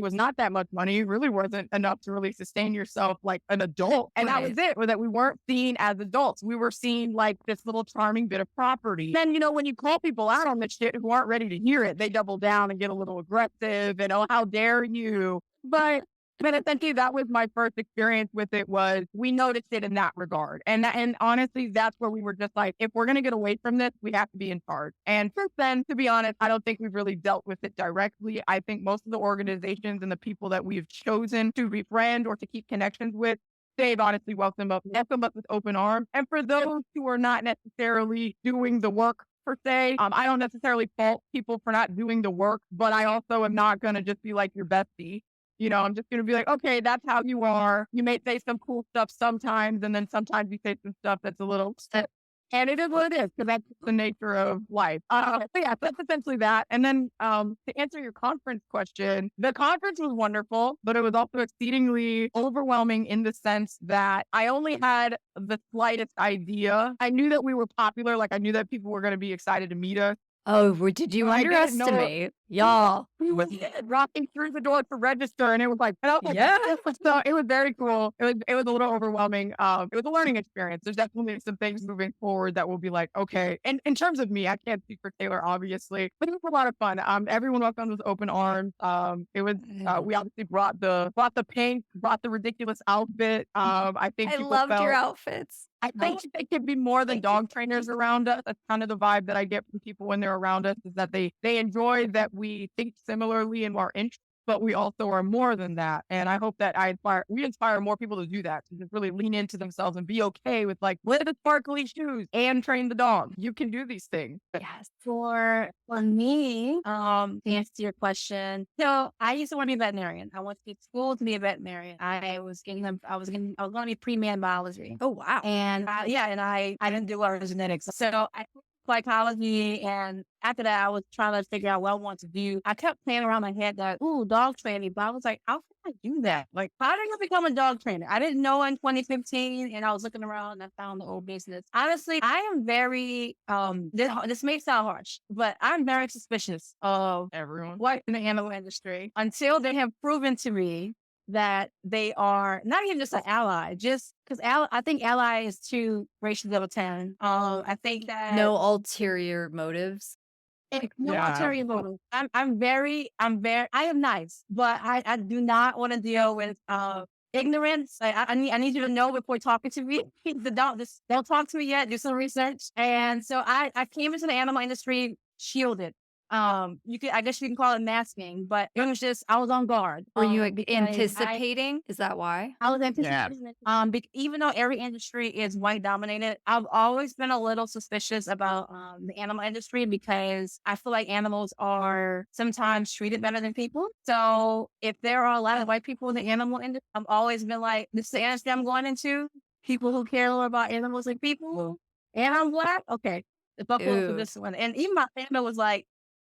was not that much money. It really wasn't enough to really sustain yourself like an adult. And that was it, was that we weren't seen as adults. We were seen like this little charming bit of property. Then, when you call people out on this shit who aren't ready to hear it, they double down and get a little aggressive and, oh, how dare you? But essentially, that was my first experience with it. Was we noticed it in that regard, and honestly, that's where we were just like, if we're gonna get away from this, we have to be in charge. And since then, to be honest, I don't think we've really dealt with it directly. I think most of the organizations and the people that we've chosen to befriend or to keep connections with, they've honestly welcomed us with open arms. And for those who are not necessarily doing the work per se, I don't necessarily fault people for not doing the work, but I also am not gonna just be like your bestie. I'm just going to be like, okay, that's how you are. You may say some cool stuff sometimes, and then sometimes you say some stuff that's a little upset. And it is what it is, because that's the nature of life. But yeah, that's essentially that. And then to answer your conference question, the conference was wonderful, but it was also exceedingly overwhelming in the sense that I only had the slightest idea. I knew that we were popular. Like, I knew that people were going to be excited to meet us. Oh, did you underestimate? Y'all. We was rocking through the door to register, and it was like, so it was very cool. It was a little overwhelming. It was a learning experience. There's definitely some things moving forward that will be like, okay. And in terms of me, I can't speak for Taylor, obviously, but it was a lot of fun. Everyone welcomed with open arms. We obviously brought the pink, brought the ridiculous outfit. I think I loved your outfits. I think it could be more than dog trainers around us. That's kind of the vibe that I get from people when they're around us, is that they enjoy that we think similarly and are interested, but we also are more than that. And I hope that we inspire more people to do that, to just really lean into themselves and be okay with like, wear the sparkly shoes and train the dog. You can do these things. Yes. For me, to answer your question, so I used to want to be a veterinarian. I went to school to be a veterinarian. I was going to be pre-med biology. Oh, wow. And I didn't do well in genetics. So I took psychology. And after that, I was trying to figure out what I wanted to do. I kept playing around my head that, ooh, dog training. But I was like, how can I do that? Like, how did I become a dog trainer? I didn't know in 2015. And I was looking around and I found the old business. Honestly, I am very, this may sound harsh, but I'm very suspicious of Everyone. what in the animal industry until they have proven to me that they are not even just an ally, just because I think ally is too racially level 10. I think that No ulterior motives. no Yeah. ulterior motive. I am nice, but I do not want to deal with ignorance. I need you to know before talking to me. Don't talk to me yet. Do some research. And so I came into the animal industry shielded. I guess you can call it masking, but it was just I was on guard. Were you because anticipating? Is that why? I was anticipating it. Even though every industry is white dominated, I've always been a little suspicious about the animal industry because I feel like animals are sometimes treated better than people. So if there are a lot of white people in the animal industry, I've always been like, this is the industry I'm going into. People who care more about animals than people. And I'm Black. Okay. If I go for Ooh. this one. And even my family was like,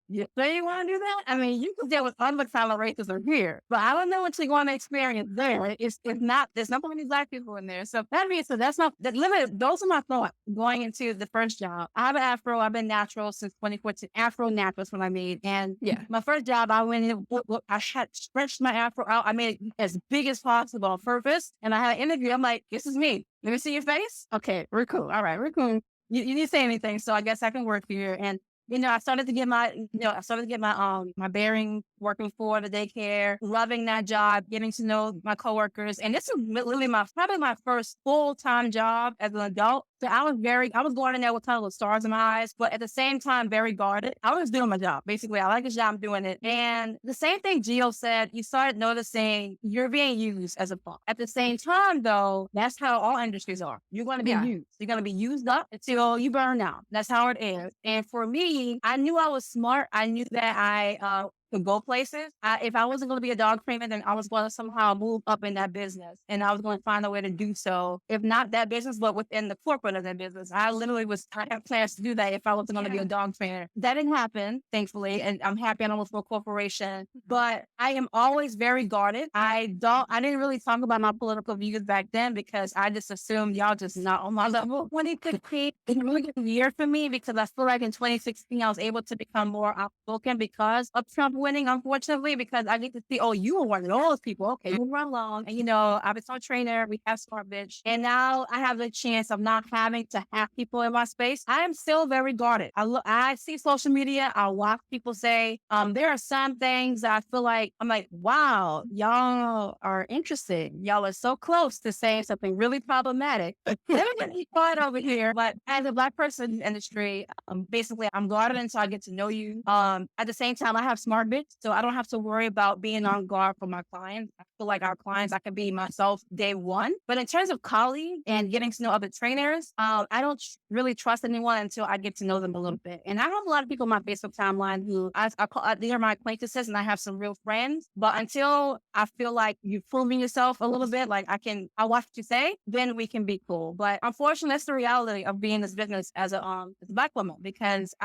you say you want to do that? I mean, you can deal with unlocked racism here, but I don't know what you're going to experience there. It's not, there's not going to be Black people in there. So that means, that's not, that limited, those are my thoughts going into the first job. I have an afro. I've been natural since 2014. Afro natural is what I made. And my first job, I went in, I had stretched my afro out. I made it as big as possible on purpose. And I had an interview. I'm like, this is me. Let me see your face. Okay, we're cool. All right, we're cool. You didn't say anything, so I guess I can work here. And I started to get my bearing working for the daycare, loving that job, getting to know my coworkers. And this is literally probably my first full-time job as an adult. So I was going in there with kind of the stars in my eyes, but at the same time, very guarded. I was doing my job. Basically, I like the job, I'm doing it. And the same thing Jio said, you started noticing you're being used as a punk. At the same time, though, that's how all industries are. You're going to be used. You're going to be used up until you burn out. That's how it is. And for me, I knew I was smart. I knew that I could go places. If I wasn't going to be a dog trainer, then I was going to somehow move up in that business. And I was going to find a way to do so. If not that business, but within the corporate of that business. I had plans to do that if I wasn't going to be a dog trainer. That didn't happen, thankfully. And I'm happy I don't work for a corporation. But I am always very guarded. I didn't really talk about my political views back then because I just assumed y'all just not on my level. 2015 is a really good year for me because I feel like in 2016, I was able to become more outspoken because of Trump winning, unfortunately, because I get to see, you were one of those people. Okay, move right along. And, I was a trainer. We have smart bitch. And now I have the chance of not having to have people in my space. I am still very guarded. I see social media. I watch people say, there are some things that I feel like, I'm like, wow, y'all are interesting. Y'all are so close to saying something really problematic. Let me get you quiet over here. But as a Black person in the industry, basically I'm guarded until I get to know you. At the same time, I have smart bitch, so I don't have to worry about being on guard for my clients. I feel like our clients, I can be myself day one. But in terms of colleagues and getting to know other trainers, I don't really trust anyone until I get to know them a little bit. And I have a lot of people on my Facebook timeline who I call, they are my acquaintances, and I have some real friends. But until I feel like you've proven yourself a little bit, like I watch what you say, then we can be cool. But unfortunately, that's the reality of being in this business as a Black woman, because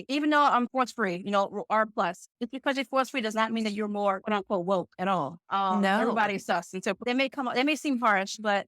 even though I'm force free, R plus, just because you're force free does not mean that you're more quote unquote woke at all. No. Everybody's sus. And so they may seem harsh, but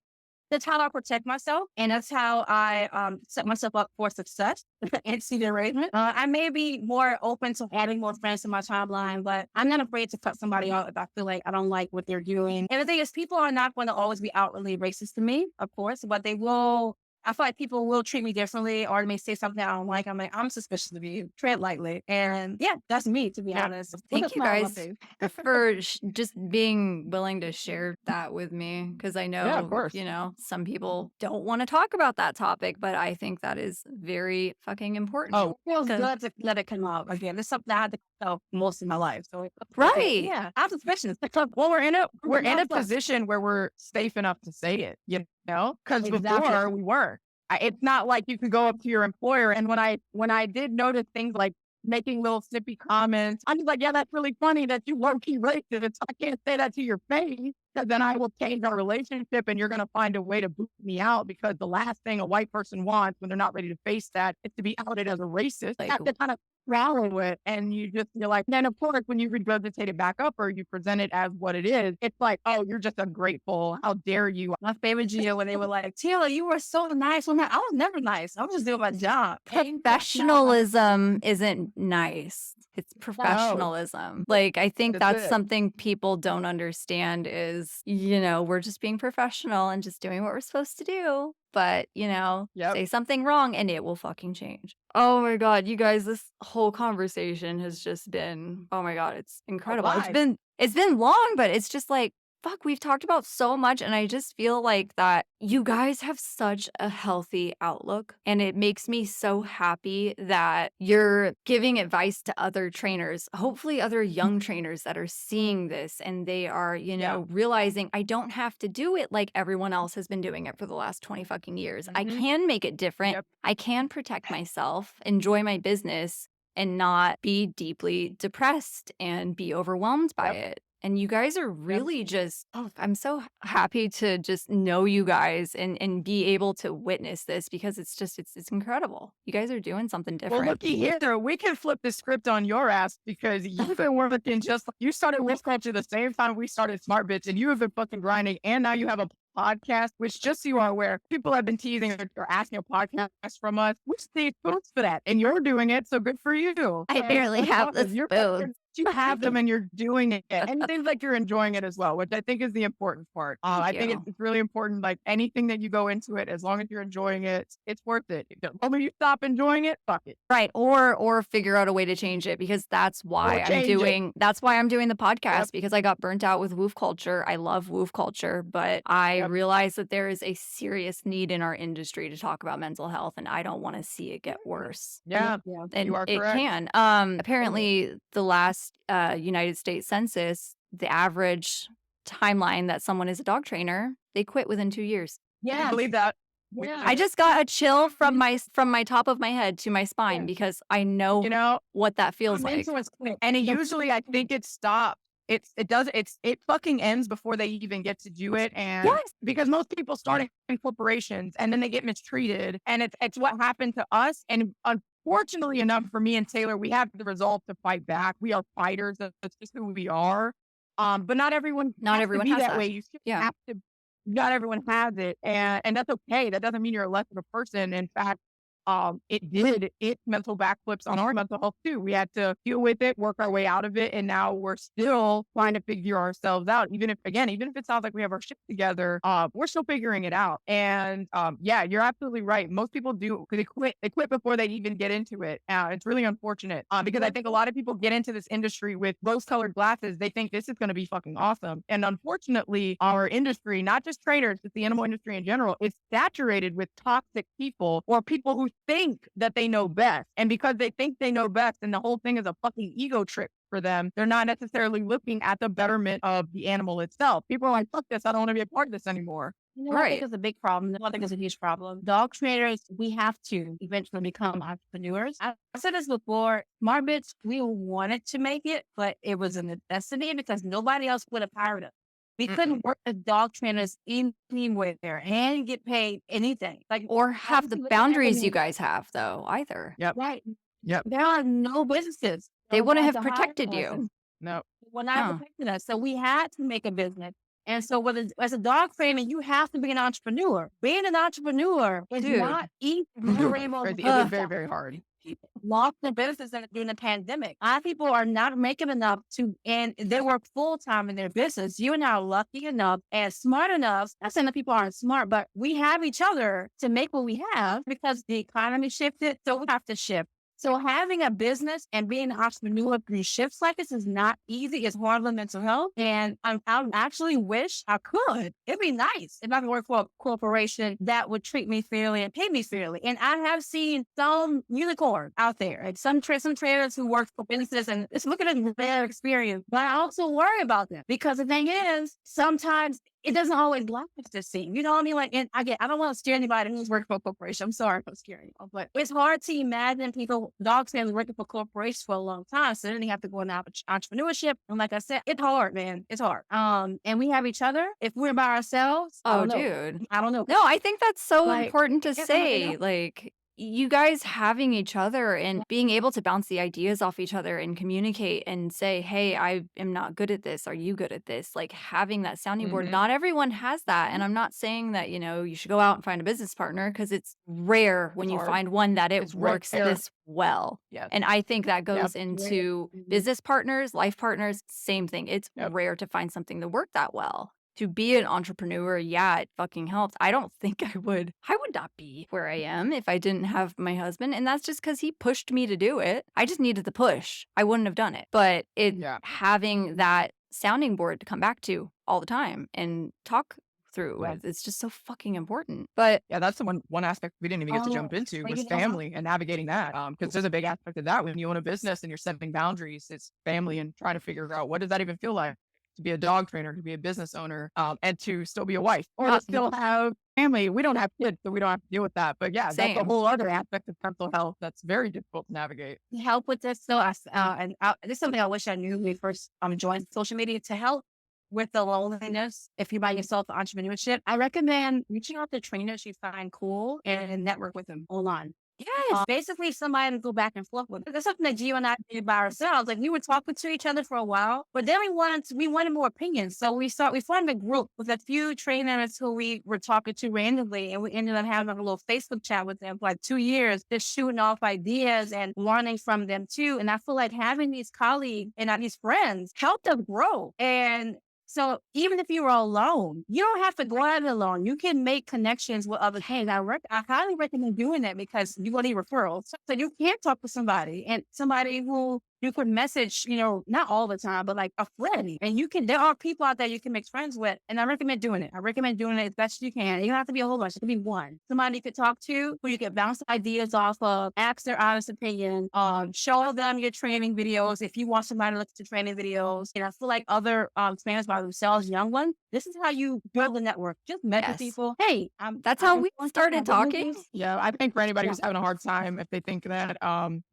that's how I protect myself. And that's how I set myself up for success and see the arrangement. I may be more open to adding more friends to my timeline, but I'm not afraid to cut somebody out if I feel like I don't like what they're doing. And the thing is, people are not going to always be outwardly racist to me, of course, but they will I feel like people will treat me differently or may say something I don't like. I'm like, I'm suspicious of you. Tread lightly. And yeah, that's me, to be honest. With a Thank you smile on my guys face. for just being willing to share that with me because I Yeah, of know, course. some people don't want to talk about that topic, but I think that is very fucking important. Oh, It feels 'Cause- good to let it come out again. It's something I had to tell most of my life. So it's Right. yeah, I'm suspicious. well, we're in a Myself. position where we're safe enough to say it, because Exactly. before we were. It's not like you could go up to your employer. And when I did notice things like making little snippy comments, I'm just like, yeah, that's really funny that you low-key racist. I can't say that to your face because then I will change our relationship and you're going to find a way to boot me out because the last thing a white person wants when they're not ready to face that is to be outed as a racist. Like- You have to kind of rally with, and you're like, then of course, when you regurgitate it back up or you present it as what it is, it's like, oh, you're just ungrateful. How dare you? My favorite Gio when they were like, Taylor, you were so nice. I was never nice. I was just doing my job. Professionalism isn't nice. It's professionalism. Like, I think That's that's it. something people don't understand is, we're just being professional and just doing what we're supposed to do. But, Yep. say something wrong and it will fucking change. Oh my God, you guys, this whole conversation has just been, oh my God, it's incredible. Alive. It's been long, but it's just like, fuck, we've talked about so much. And I just feel like that you guys have such a healthy outlook. And it makes me so happy that you're giving advice to other trainers, hopefully other young trainers that are seeing this and they are, Yeah. realizing I don't have to do it like everyone else has been doing it for the last 20 fucking years. I Mhm. can make it different. Yep. I can protect myself, enjoy my business, and not be deeply depressed and be overwhelmed by Yep. it. And you guys are really just, I'm so happy to just know you guys and be able to witness this because it's incredible. You guys are doing something Well, different. looky here, we can flip the script on your ass because you've been working you started Wish Culture the same time we started Smart Bitch, and you have been fucking grinding, and now you have a podcast, which just so you are aware, people have been teasing or asking a podcast from us. We stay spoons for that, and you're doing it, so good for you. I barely That's have the awesome. spoons. You have them and you're doing it, and it seems like you're enjoying it as well, which I think is the important part. I think you. it's really important. Like anything that you go into it, as long as you're enjoying it, it's worth it. The moment you stop enjoying it, fuck it. Right. Or figure out a way to change it because that's why I'm doing the podcast because I got burnt out with woof culture. I love woof culture, but I realize that there is a serious need in our industry to talk about mental health and I don't want to see it get worse. Yeah. And You are it correct. can. Apparently the last United States Census, the average timeline that someone is a dog trainer, they quit within 2 years. Yeah, I believe that. Yeah. I just got a chill from my top of my head to my spine because I know what that feels like. And usually I think it stops. It fucking ends before they even get to do it. And because most people start in corporations and then they get mistreated. And it's what happened to us. And unfortunately enough for me and Taylor, we have the resolve to fight back. We are fighters. That's just who we are. But not everyone has to be has that that. way. You have to. Not everyone has it, and that's okay. That doesn't mean you're less of a person. In fact, it mental backflips on our mental health too. We had to deal with it, work our way out of it, and now we're still trying to figure ourselves out. Even if it sounds like we have our shit together, we're still figuring it out. And yeah, you're absolutely right. Most people do because they quit before they even get into it. It's really unfortunate because I think a lot of people get into this industry with rose-colored glasses. They think this is going to be fucking awesome, and unfortunately, our industry, not just trainers, but the animal industry in general, is saturated with toxic people or people who think that they know best. And because they think they know best and the whole thing is a fucking ego trip for them, they're not necessarily looking at the betterment of the animal itself. People are like, fuck this, I don't want to be a part of this anymore. I think it's a big problem. I think it's a huge problem. Dog trainers, we have to eventually become entrepreneurs. I said this before, Smart Bitch, we wanted to make it, but it was a necessity because nobody else would have hired us. We couldn't work as dog trainers anywhere and get paid anything. Or have the boundaries you guys have, though, either. Yep. Right. Yep. There are no businesses. They wouldn't have to hire protected us. you. No. Well, not protecting us. So we had to make a business. And so as a dog trainer, you have to be an entrepreneur. Being an entrepreneur is Dude. not easy. You're able It to was very, very hard. people lost their business during the pandemic. A lot of people are not making enough and they work full time in their business. You and I are lucky enough and smart enough. Not saying that people aren't smart, but we have each other to make what we have because the economy shifted. So we have to shift. So having a business and being an entrepreneur through shifts like this is not easy. It's hard on mental health. And I actually wish I could. It'd be nice if I could work for a corporation that would treat me fairly and pay me fairly. And I have seen some unicorns out there, like some traders who work for businesses and it's looking at their experience. But I also worry about them because the thing is, sometimes it doesn't always last the same. You know what I mean? Like, and I don't want to scare anybody who's working for a corporation. I'm sorry if I'm scaring you, but it's hard to imagine dogs fans working for corporations for a long time. So then they have to go into entrepreneurship. And like I said, it's hard, man. It's hard. And we have each other. If we're by ourselves, I Oh, don't know. dude. I don't know. No, I think that's so Like, important to yeah, say. Like, you guys having each other and being able to bounce the ideas off each other and communicate and say, hey, I am not good at this. Are you good at this? Like having that sounding board. Mhm. Not everyone has that. And I'm not saying that, you should go out and find a business partner because it's rare when It's you hard. find one that it It's works rare. this well. Yes. And I think that Yep. goes into Mhm. business partners, life partners, same thing. It's Yep. rare to find something to work that well. To be an entrepreneur, yeah, it fucking helps. I don't think I would not be where I am if I didn't have my husband. And that's just because he pushed me to do it. I just needed the push. I wouldn't have done it. But Yeah. having that sounding board to come back to all the time and talk through, Yeah. it's just so fucking important. But Yeah, that's the one aspect we didn't even get to jump into was family and navigating that. Because there's a big aspect of that when you own a business and you're setting boundaries. It's family and trying to figure out what does that even feel like to be a dog trainer, to be a business owner, and to still be a wife or to still have family. We don't have kids, so we don't have to deal with that. But yeah, that's a Same. whole other aspect of mental health that's very difficult to navigate. help with this. So, this is something I wish I knew when we first joined social media to help with the loneliness. If you're by yourself for entrepreneurship, I recommend reaching out to trainers you find cool and network with them online. yes, Basically, somebody to go back and forth with. That's something that Gio and I did by ourselves. Like we were talking to each other for a while, but then we wanted more opinions. So we formed a group with a few trainers who we were talking to randomly, and we ended up having a little Facebook chat with them for like 2 years, just shooting off ideas and learning from them too. And I feel like having these colleagues and these friends helped us grow. And so even if you are alone, you don't have to go at it alone. You can make connections with other things. I highly recommend doing that because you will need referrals. So you can talk to somebody and somebody who you could message, not all the time, but like a friend. And there are people out there you can make friends with. And I recommend doing it. I recommend doing it as best you can. You don't have to be a whole bunch. It could be one. Somebody you could talk to who you can bounce ideas off of, ask their honest opinion, show them your training videos. If you want somebody to look at your training videos. And I feel like other trainers by themselves, young ones, this is how you build a network. Just met with people. Hey, that's how we started talking. Yeah, I think for anybody who's having a hard time, if they think that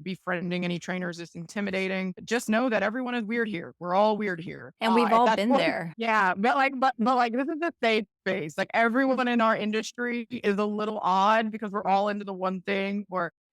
befriending any trainers is intimidating, just know that everyone is weird here. We're all weird here. And we've all been there. Yeah, but this is a safe space. Like everyone in our industry is a little odd because we're all into the one thing.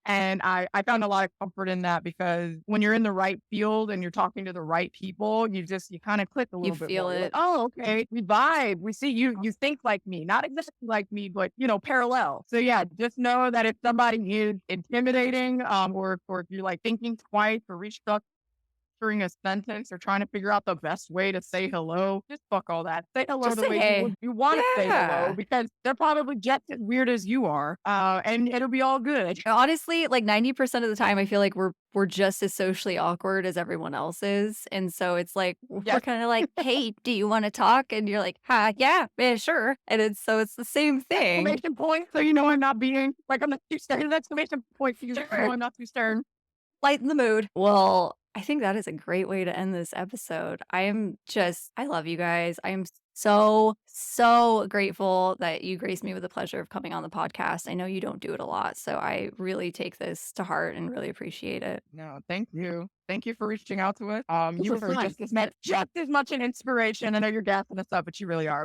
And I found a lot of comfort in that because when you're in the right field and you're talking to the right people, you kind of click a little bit. You feel more. it. Like, oh, okay. We vibe. We see you. You think like me, not exactly like me, but parallel. So yeah, just know that if somebody is intimidating, or if you're like thinking twice or restructuring a sentence or trying to figure out the best way to say hello, just fuck all that. Say hello Just the say way hey. you want to say Yeah. hello because they're probably just as weird as you are, and it'll be all good. Honestly, like 90% of the time, I feel like we're just as socially awkward as everyone else is. And so it's like, we're Yes. kind of like, hey, do you want to talk? And you're like, yeah, sure. And it's the same thing. Exclamation point, so I'm not being like I'm not too stern. Exclamation point for you. So I'm not too stern. Lighten the mood. Well, I think that is a great way to end this episode. I love you guys. I am so, so grateful that you graced me with the pleasure of coming on the podcast. I know you don't do it a lot, so I really take this to heart and really appreciate it. No, thank you. Thank you for reaching out to us. This You was were fun. just as much an inspiration. I know you're gassing us up, but you really are.